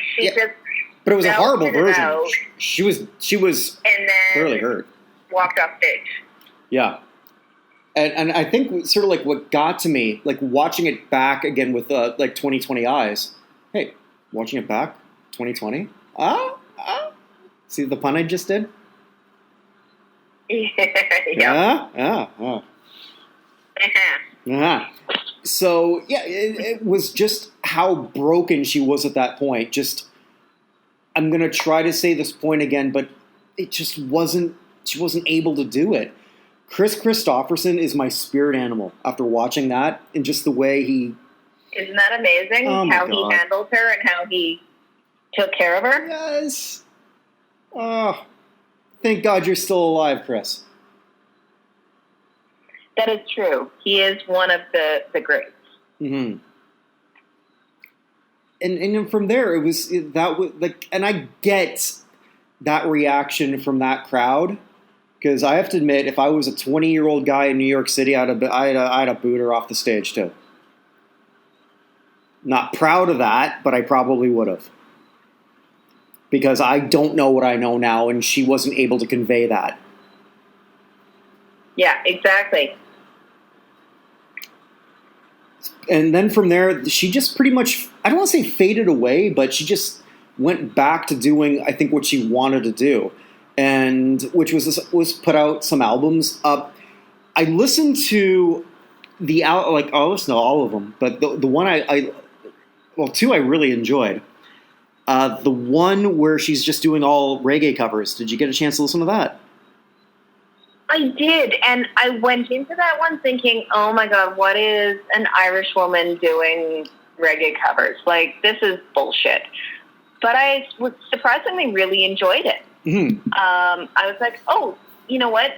But it was a horrible version. She was and then clearly hurt. Walked off stage. Yeah. And I think sort of like what got to me, like watching it back again with like 2020 eyes. Hey, watching it back, 2020. See the pun I just did? Yeah. So yeah, it was just how broken she was at that point. Just, I'm gonna try to say this point again, but it just wasn't. She wasn't able to do it. Chris Christopherson is my spirit animal after watching that, and just the way he... Isn't that amazing? How he handled her and how he took care of her? Yes. Oh, thank God you're still alive, Chris. That is true. He is one of the greats. Mm-hmm. And from there, it was like, and I get that reaction from that crowd. Because I have to admit, if I was a 20-year-old guy in New York City, I'd have booed her off the stage too. Not proud of that, but I probably would have. Because I don't know what I know now, and she wasn't able to convey that. Yeah, exactly. And then from there, she just pretty much, I don't want to say faded away, but she just went back to doing, I think, what she wanted to do. And which was put out some albums. I listened to I'll listen to all of them, but the one two I really enjoyed. The one where she's just doing all reggae covers. Did you get a chance to listen to that? I did, and I went into that one thinking, oh my God, what is an Irish woman doing reggae covers? Like, this is bullshit. But I was surprisingly really enjoyed it. Mm-hmm. I was like, oh, you know what?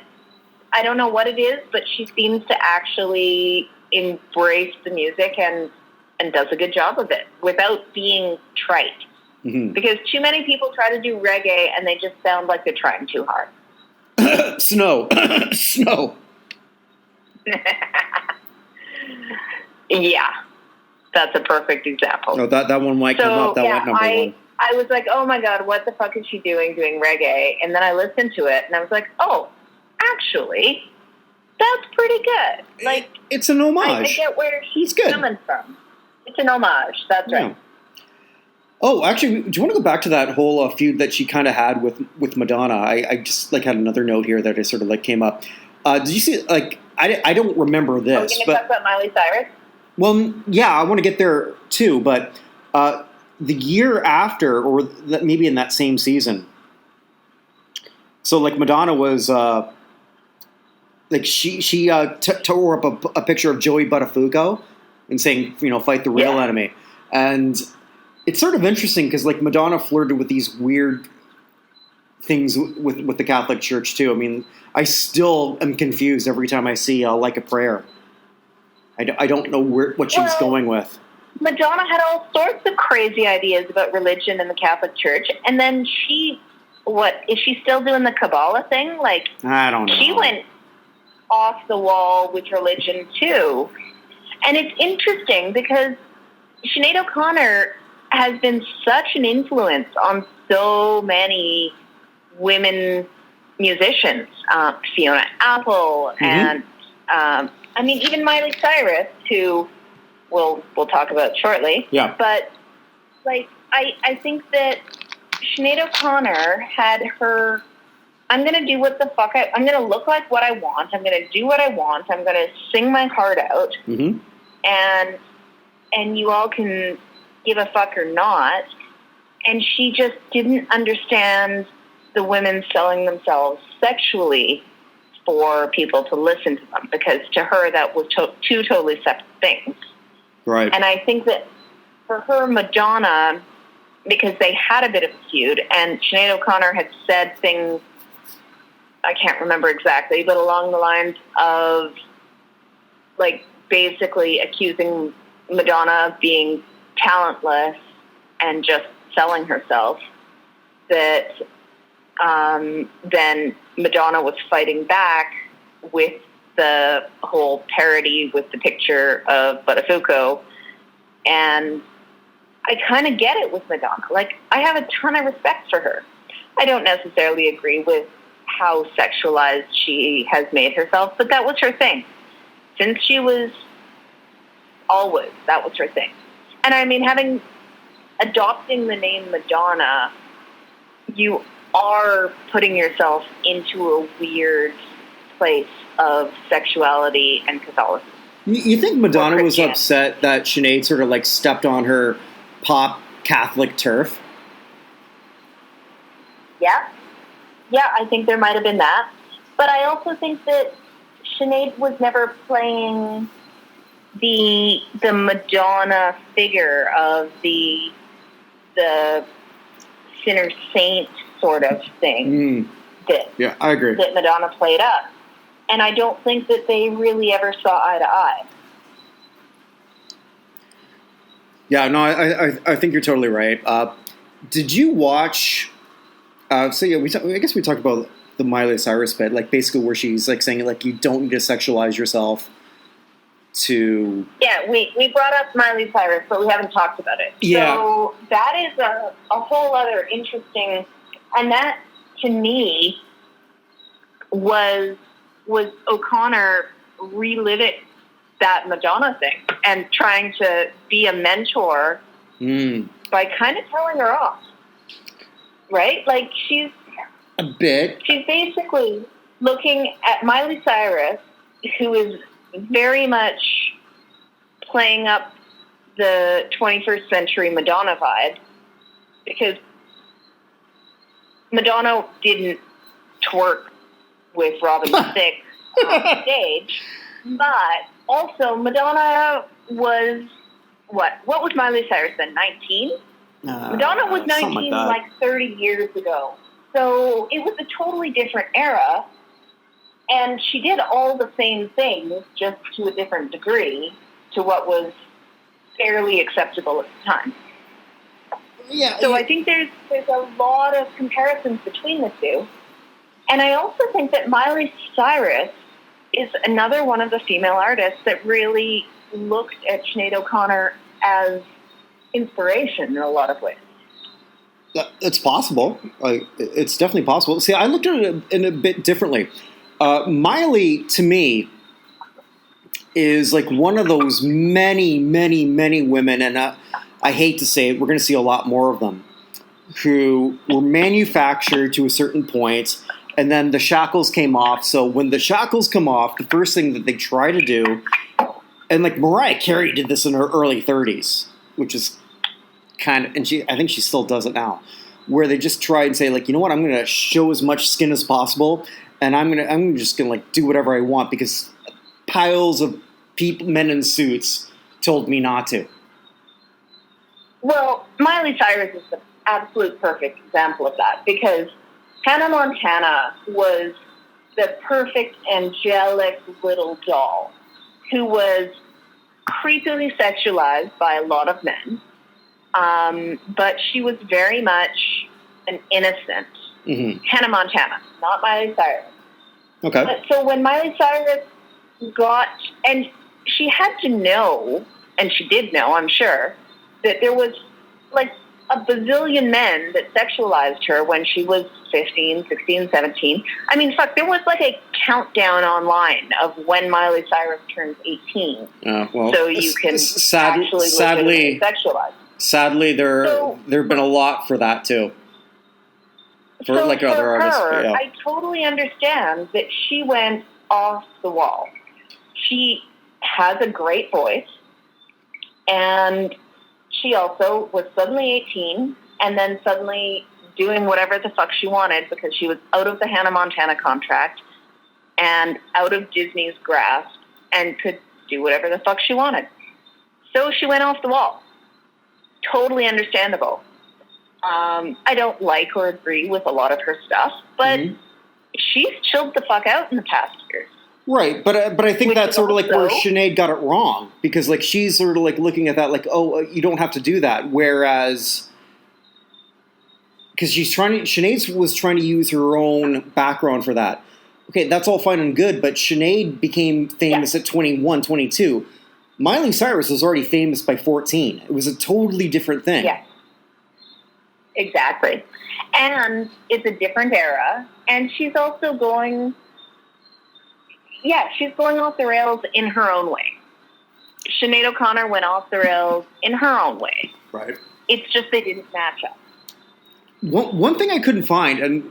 I don't know what it is, but she seems to actually embrace the music and does a good job of it without being trite. Mm-hmm. Because too many people try to do reggae and they just sound like they're trying too hard. Snow. Yeah, that's a perfect example. Oh, that one might come up. That went number one. I was like, oh my God, what the fuck is she doing reggae? And then I listened to it and I was like, oh, actually, that's pretty good. Like, it's an homage. I get where she's coming from. It's an homage. That's right. Oh, actually, do you want to go back to that whole feud that she kind of had with Madonna? I just like had another note here that I sort of like came up. Did you see, like, I don't remember this. Are we going to talk about Miley Cyrus? Well, yeah, I want to get there too, but the year after, or maybe in that same season, so like Madonna was, like she tore up a picture of Joey Buttafuoco and saying, fight the real enemy. And it's sort of interesting because like Madonna flirted with these weird things with the Catholic Church too. I mean, I still am confused every time I see Like a Prayer. I don't know what she was going with. Madonna had all sorts of crazy ideas about religion in the Catholic Church, and then is she still doing the Kabbalah thing? Like, I don't know. She went off the wall with religion too. And it's interesting because Sinead O'Connor has been such an influence on so many women musicians. Fiona Apple and even Miley Cyrus, who we'll talk about shortly. Yeah. But like I think that Sinead O'Connor had her, I'm going to do what the fuck I'm going to look like what I want. I'm going to do what I want. I'm going to sing my heart out. Mm-hmm. And you all can give a fuck or not. And she just didn't understand the women selling themselves sexually for people to listen to them, because to her that was two totally separate things. Right. And I think that for her, Madonna, because they had a bit of a feud, and Sinead O'Connor had said things, I can't remember exactly, but along the lines of, like, basically accusing Madonna of being talentless and just selling herself, that then Madonna was fighting back with the whole parody with the picture of Buttafuoco. And I kind of get it with Madonna. Like, I have a ton of respect for her. I don't necessarily agree with how sexualized she has made herself, but that was her thing. Since she was always, that was her thing. And I mean, adopting the name Madonna, you are putting yourself into a weird place of sexuality and Catholicism. You think Madonna was upset that Sinead sort of like stepped on her pop Catholic turf? Yeah. Yeah, I think there might have been that. But I also think that Sinead was never playing the Madonna figure of the sinner saint sort of thing. Yeah, I agree. That Madonna played up. And I don't think that they really ever saw eye to eye. Yeah, no, I think you're totally right. Did you watch? So yeah, I guess we talked about the Miley Cyrus bit, like basically where she's like saying like you don't need to sexualize yourself to. Yeah, we brought up Miley Cyrus, but we haven't talked about it. Yeah. So that is a whole other interesting, and that to me was O'Connor reliving that Madonna thing and trying to be a mentor by kind of telling her off. Right? Like, she's a bit. She's basically looking at Miley Cyrus, who is very much playing up the 21st century Madonna vibe, because Madonna didn't twerk with Robin Thicke on stage, but also Madonna was, what was Miley Cyrus then, 19? Madonna was 19 like 30 years ago. So it was a totally different era, and she did all the same things, just to a different degree, to what was fairly acceptable at the time. Yeah. So I think there's a lot of comparisons between the two. And I also think that Miley Cyrus is another one of the female artists that really looked at Sinead O'Connor as inspiration in a lot of ways. It's possible. It's definitely possible. See, I looked at it in a bit differently. Miley, to me, is like one of those many, many, many women, and I hate to say it, we're going to see a lot more of them, who were manufactured to a certain point, and then the shackles came off. So when the shackles come off, the first thing that they try to do, and like Mariah Carey did this in her early 30s, which is kind of, and I think she still does it now, where they just try and say like, you know what, I'm going to show as much skin as possible, and I'm just going to like do whatever I want because piles of men in suits told me not to. Well, Miley Cyrus is the absolute perfect example of that, because Hannah Montana was the perfect angelic little doll who was creepily sexualized by a lot of men. But she was very much an innocent. Mm-hmm. Hannah Montana, not Miley Cyrus. Okay. But so when Miley Cyrus and she had to know, and she did know, I'm sure, that there was like a bazillion men that sexualized her when she was 15, 16, 17. I mean, fuck, there was like a countdown online of when Miley Cyrus turns 18. Well, so you can actually sexualize. Sadly, there have been a lot for that too. For like other artists. Yeah. I totally understand that she went off the wall. She has a great voice, and she also was suddenly 18 and then suddenly doing whatever the fuck she wanted because she was out of the Hannah Montana contract and out of Disney's grasp and could do whatever the fuck she wanted. So she went off the wall. Totally understandable. I don't like or agree with a lot of her stuff, but she's chilled the fuck out in the past years. Right, but I think that's sort of like where Sinead got it wrong, because like she's sort of like looking at that like, oh, you don't have to do that, whereas because Sinead was trying to use her own background for that. Okay, that's all fine and good, but Sinead became famous at 21, 22. Miley Cyrus was already famous by 14. It was a totally different thing. Yeah. Exactly. And it's a different era. And she's also going off the rails in her own way. Sinead O'Connor went off the rails in her own way. Right. It's just they didn't match up. One thing I couldn't find, and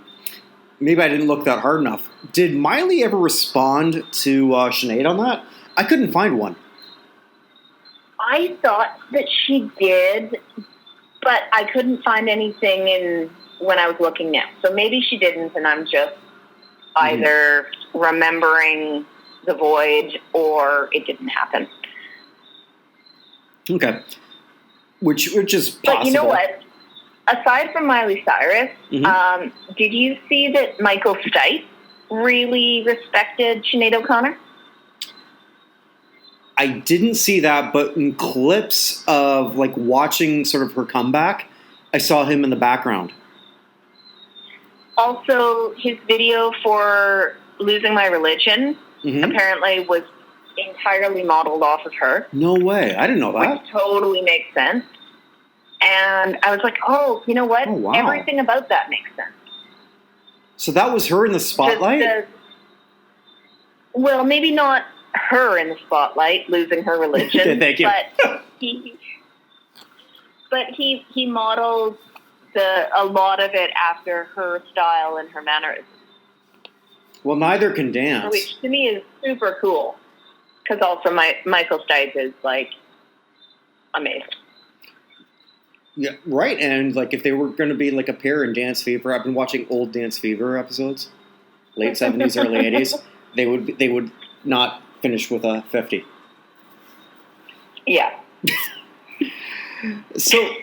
maybe I didn't look that hard enough, did Miley ever respond to Sinead on that? I couldn't find one. I thought that she did, but I couldn't find anything when I was looking now. So maybe she didn't, and I'm just either remembering the void or it didn't happen. Okay. Which is possible. But you know what? Aside from Miley Cyrus, did you see that Michael Stipe really respected Sinead O'Connor? I didn't see that, but in clips of like watching sort of her comeback, I saw him in the background. Also, his video for Losing My Religion apparently was entirely modeled off of her. No way. I didn't know that. Which totally makes sense. And I was like, oh, you know what? Oh, wow. Everything about that makes sense. So that was her in the spotlight? Well, maybe not her in the spotlight, losing her religion. Okay, thank you. But he modeled a lot of it after her style and her mannerisms. Well, neither can dance. Which to me is super cool. Because also Michael Stipe is like amazing. Yeah, right. And like if they were going to be like a pair in Dance Fever, I've been watching old Dance Fever episodes, late 70s, early 80s. They would not finish with a 50. Yeah. So,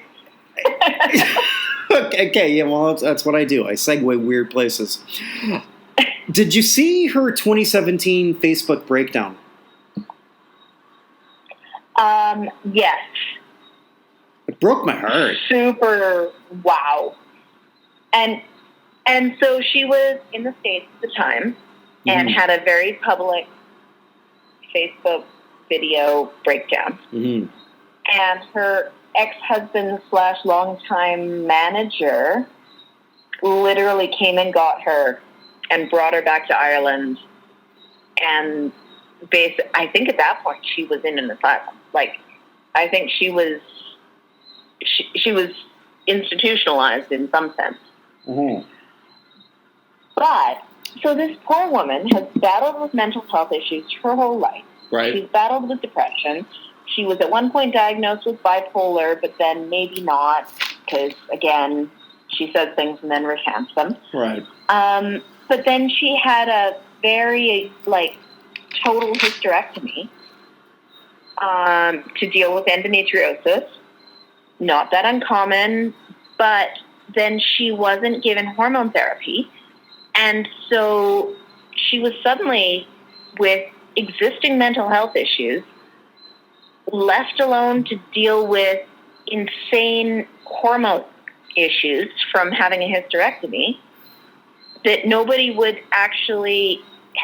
okay, yeah, well, that's what I do. I segue weird places. Did you see her 2017 Facebook breakdown? Yes. It broke my heart. Super wow. And so she was in the States at the time and had a very public Facebook video breakdown. And her ex-husband / longtime manager literally came and got her and brought her back to Ireland. And I think at that point she was in an asylum. Like, I think she was institutionalized in some sense. But, so this poor woman has battled with mental health issues her whole life. Right. She's battled with depression. She was at one point diagnosed with bipolar, but then maybe not, because, again, she says things and then recants them. Right. But then she had a very, total hysterectomy to deal with endometriosis. Not that uncommon, but then she wasn't given hormone therapy. And so she was suddenly, with existing mental health issues, left alone to deal with insane hormone issues from having a hysterectomy that nobody would actually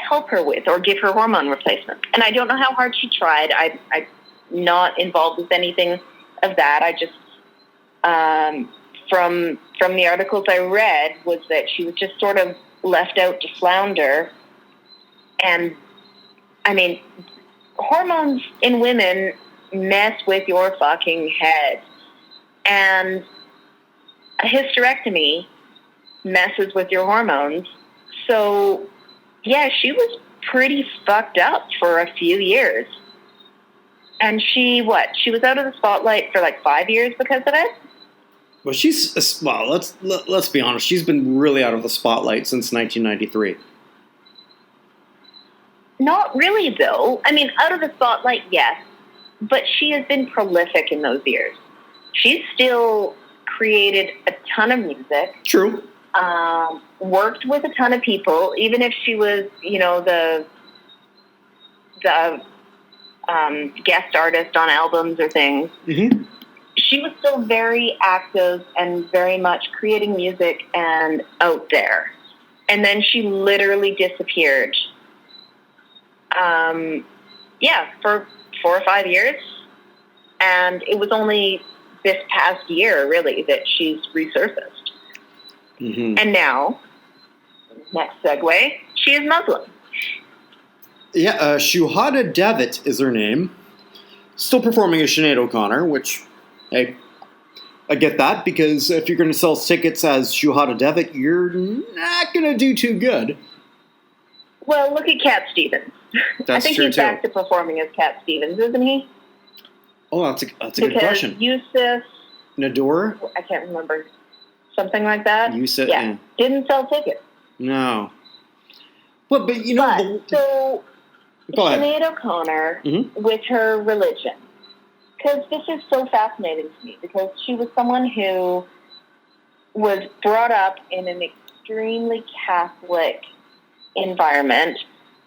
help her with or give her hormone replacement. And I don't know how hard she tried. I'm not involved with anything of that. I just, from the articles I read, was that she was just sort of left out to flounder. And, I mean, hormones in women mess with your fucking head. And a hysterectomy messes with your hormones. So, yeah, she was pretty fucked up for a few years. And she was out of the spotlight for 5 years because of it? Well, let's be honest. She's been really out of the spotlight since 1993. Not really, though. I mean, out of the spotlight, yes, but she has been prolific in those years. She's still created a ton of music. True. Worked with a ton of people, even if she was, the guest artist on albums or things. Mm-hmm. She was still very active and very much creating music and out there. And then she literally disappeared. For 4 or 5 years. And it was only this past year, really, that she's resurfaced. Mm-hmm. And now, next segue, she is Muslim. Yeah, Shuhada Devitt is her name. Still performing as Sinead O'Connor, which, hey, I get that, because if you're going to sell tickets as Shuhada Devitt, you're not going to do too good. Well, look at Cat Stevens. That's I think true he's too. back to performing as Cat Stevens, isn't he? Oh, that's a good question. Yusuf, Nador? I can't remember, something like that. Yusuf, yeah. Didn't sell tickets. No. But Go ahead. Sinead O'Connor, mm-hmm. with her religion, because this is so fascinating to me, because she was someone who was brought up in an extremely Catholic environment,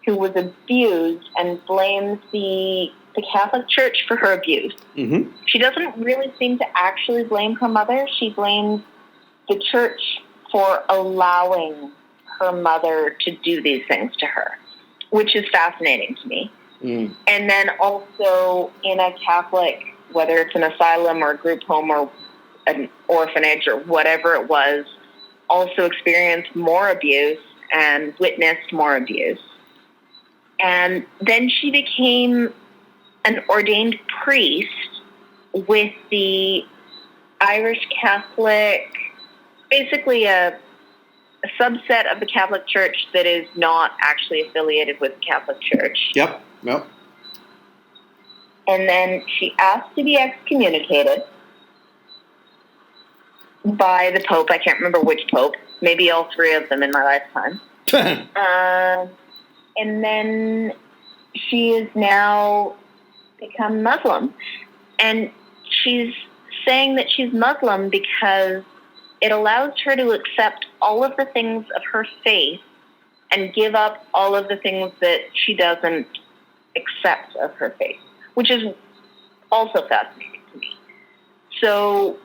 who was abused and blames the Catholic Church for her abuse. Mm-hmm. She doesn't really seem to actually blame her mother. She blames the church for allowing her mother to do these things to her, which is fascinating to me. Mm. And then also in a Catholic, whether it's an asylum or a group home or an orphanage or whatever it was, also experienced more abuse and witnessed more abuse. And then she became an ordained priest with the Irish Catholic, basically a subset of the Catholic Church that is not actually affiliated with the Catholic Church. Yep. And then she asked to be excommunicated by the Pope. I can't remember which Pope. Maybe all three of them in my lifetime. And then she is now become Muslim. And she's saying that she's Muslim because it allows her to accept all of the things of her faith and give up all of the things that she doesn't accept of her faith, which is also fascinating to me. So,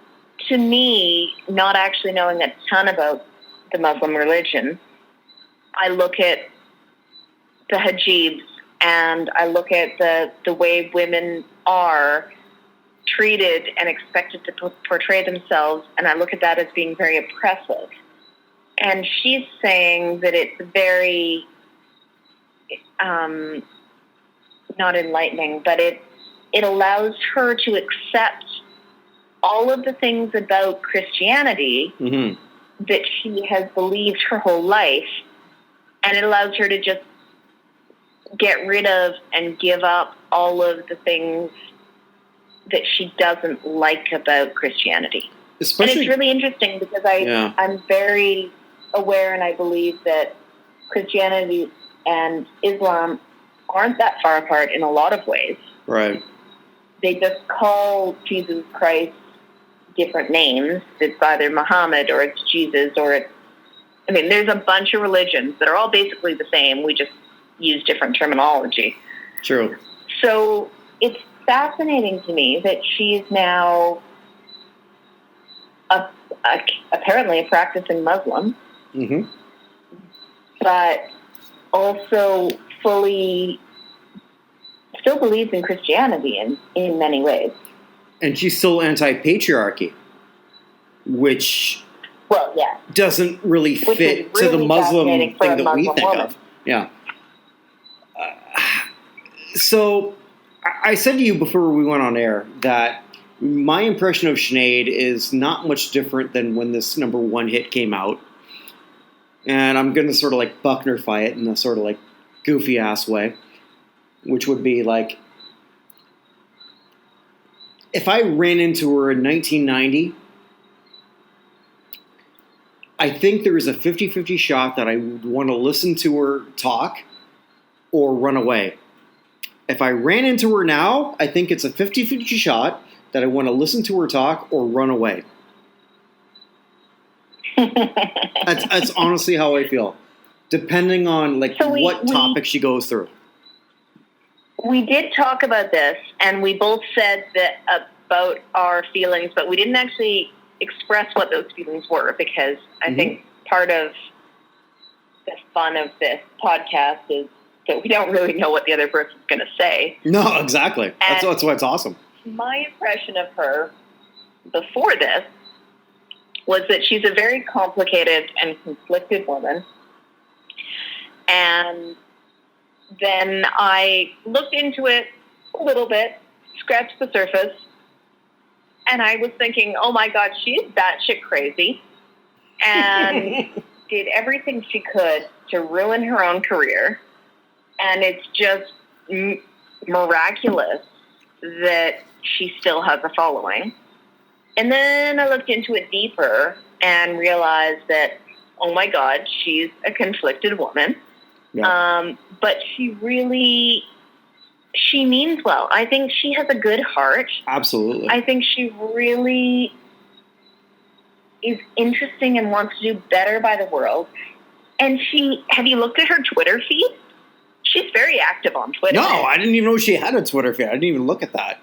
to me, not actually knowing a ton about the Muslim religion, I look at the hijabs and I look at the way women are treated and expected to portray themselves, and I look at that as being very oppressive. And she's saying that it's very, not enlightening, but it allows her to accept all of the things about Christianity mm-hmm. that she has believed her whole life, and it allows her to just get rid of and give up all of the things that she doesn't like about Christianity. And it's really interesting because I'm very aware, and I believe that Christianity and Islam aren't that far apart in a lot of ways. Right. They just call Jesus Christ different names. It's either Muhammad or it's Jesus or it's... I mean, there's a bunch of religions that are all basically the same. We just use different terminology. True. So it's fascinating to me that she is now apparently a practicing Muslim, mm-hmm. but also fully still believes in Christianity in many ways. And she's still anti-patriarchy, which doesn't really fit to the Muslim thing that we think of. Yeah. So I said to you before we went on air that my impression of Sinead is not much different than when this number one hit came out. And I'm going to sort of like Buchner-fy it in a sort of like goofy ass way, which would be like, if I ran into her in 1990 I think there is a 50-50 shot that I would want to listen to her talk or run away. If I ran into her now, I think it's a 50-50 shot that I want to listen to her talk or run away. That's honestly how I feel, depending on what topic she goes through. We did talk about this, and we both said that about our feelings, but we didn't actually express what those feelings were, because I think part of the fun of this podcast is that we don't really know what the other person's going to say. No, exactly. That's why it's awesome. My impression of her before this was that she's a very complicated and conflicted woman. And then I looked into it a little bit, scratched the surface, and I was thinking, oh my God, she's batshit crazy, and did everything she could to ruin her own career. And it's just miraculous that she still has a following. And then I looked into it deeper and realized that, oh my God, she's a conflicted woman. Yeah. But she means well. I think she has a good heart. Absolutely. I think she really is interesting and wants to do better by the world. And have you looked at her Twitter feed? She's very active on Twitter. No, I didn't even know she had a Twitter feed. I didn't even look at that.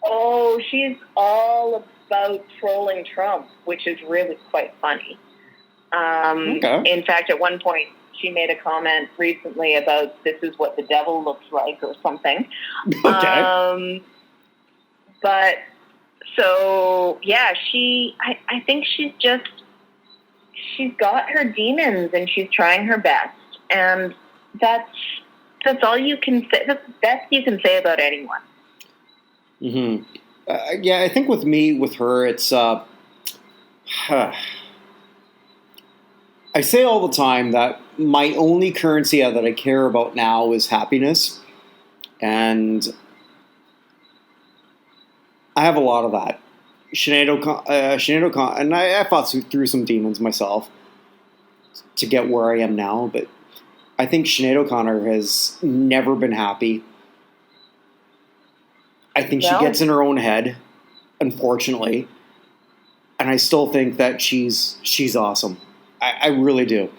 Oh, she's all about trolling Trump, which is really quite funny. Okay. In fact, at one point, she made a comment recently about this is what the devil looks like or something. Okay. But so, yeah, I think she's got her demons and she's trying her best. And that's all you can say. That's the best you can say about anyone. Mm-hmm. Yeah, I think with her, it's, I say all the time that my only currency that I care about now is happiness. And I have a lot of that. Sinead O'Connor, and I fought through some demons myself to get where I am now, but I think Sinead O'Connor has never been happy. I think she gets in her own head, unfortunately. And I still think that she's awesome. I really do.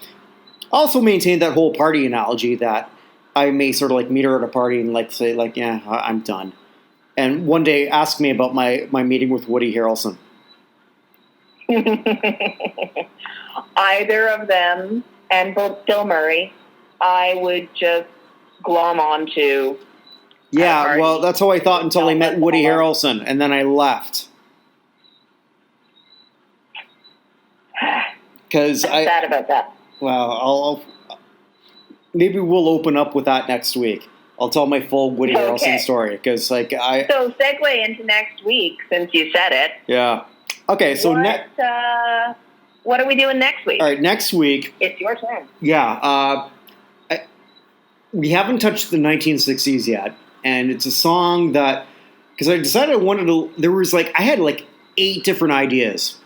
Also maintain that whole party analogy that I may sort of meet her at a party and say yeah, I'm done. And one day ask me about my meeting with Woody Harrelson. Either of them, and both Bill Murray, I would just glom onto. Yeah, well, that's how I thought until I met Woody Harrelson, and then I left. Because I'm sad about that. Well, maybe we'll open up with that next week. I'll tell my full Woody Harrelson story because So segue into next week since you said it. Yeah. Okay. So what are we doing next week? All right, next week. It's your turn. Yeah. We haven't touched the 1960s yet, and it's a song that because I decided I wanted to. There was I had 8 different ideas,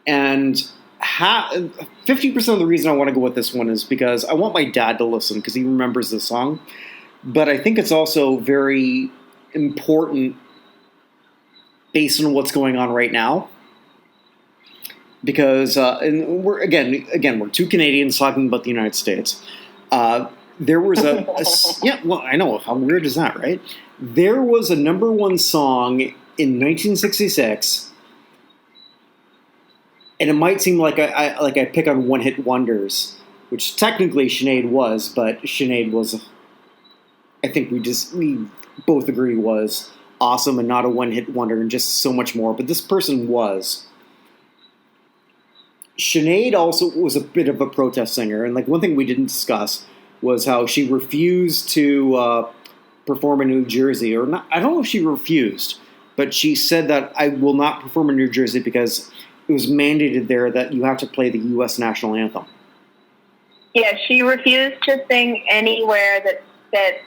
and 50% of the reason I want to go with this one is because I want my dad to listen because he remembers the song. But I think it's also very important based on what's going on right now. Because and we're we're 2 Canadians talking about the United States. There was yeah, well, I know, how weird is that, right? There was a number 1 song in 1966. And it might seem like I pick on one-hit wonders, which technically Sinead was, but Sinead was, I think we both agree was awesome and not a one-hit wonder and just so much more. But this person was. Sinead also was a bit of a protest singer, and one thing we didn't discuss was how she refused to perform in New Jersey, or not. I don't know if she refused, but she said that I will not perform in New Jersey because it was mandated there that you have to play the U.S. national anthem. Yeah, she refused to sing anywhere that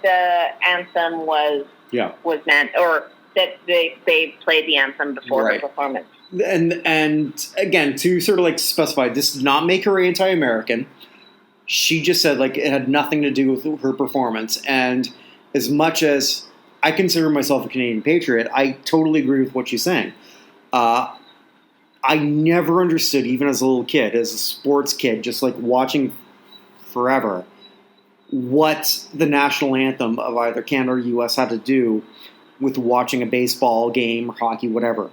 the anthem was meant, or that they played the anthem before Right. her performance. And again, to sort of like specify, this did not make her anti-American. She just said like it had nothing to do with her performance. And as much as I consider myself a Canadian patriot, I totally agree with what she's saying. I never understood, even as a little kid, as a sports kid, just like watching forever, what the national anthem of either Canada or U.S. had to do with watching a baseball game, hockey, whatever.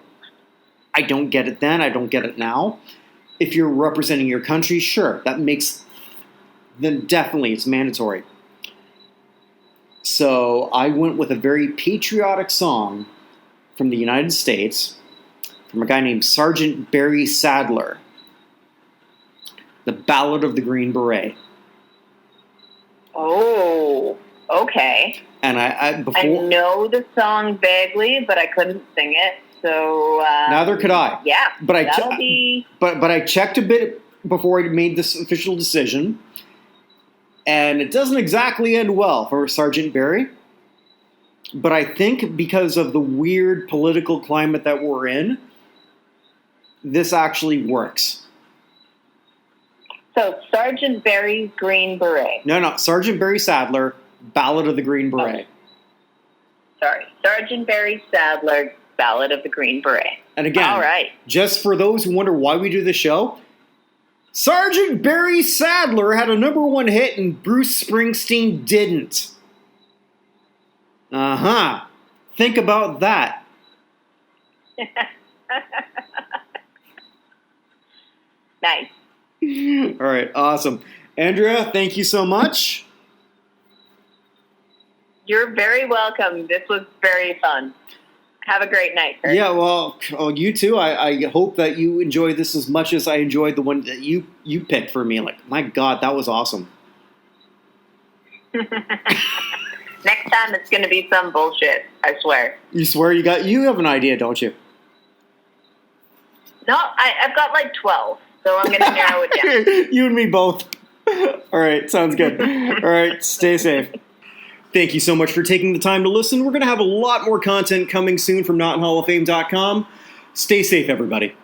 I don't get it then. I don't get it now. If you're representing your country, sure, then definitely it's mandatory. So I went with a very patriotic song from the United States, from a guy named Sergeant Barry Sadler, The Ballad of the Green Beret. Oh, okay. And I know the song vaguely, but I couldn't sing it. So neither could I. Yeah, but I checked a bit before I made this official decision, and it doesn't exactly end well for Sergeant Barry. But I think because of the weird political climate that we're in, this actually works. So Sergeant Barry's Green Beret. No, Sergeant Barry Sadler, Ballad of the Green Beret. Sorry, Sergeant Barry Sadler, Ballad of the Green Beret. And again, all right. Just for those who wonder why we do the show, Sergeant Barry Sadler had a #1 hit and Bruce Springsteen didn't. Uh-huh. Think about that. Nice. All right, awesome. Andrea, thank you so much. You're very welcome. This was very fun. Have a great night, Kirk. Yeah, well, you too. I hope that you enjoy this as much as I enjoyed the one that you picked for me. Like, my God, that was awesome. Next time it's going to be some bullshit, I swear. You swear you have an idea, don't you? No, I've got like 12, so I'm going to narrow it down. You and me both. All right, sounds good. All right, stay safe. Thank you so much for taking the time to listen. We're going to have a lot more content coming soon from NotInHallOfFame.com. Stay safe, everybody.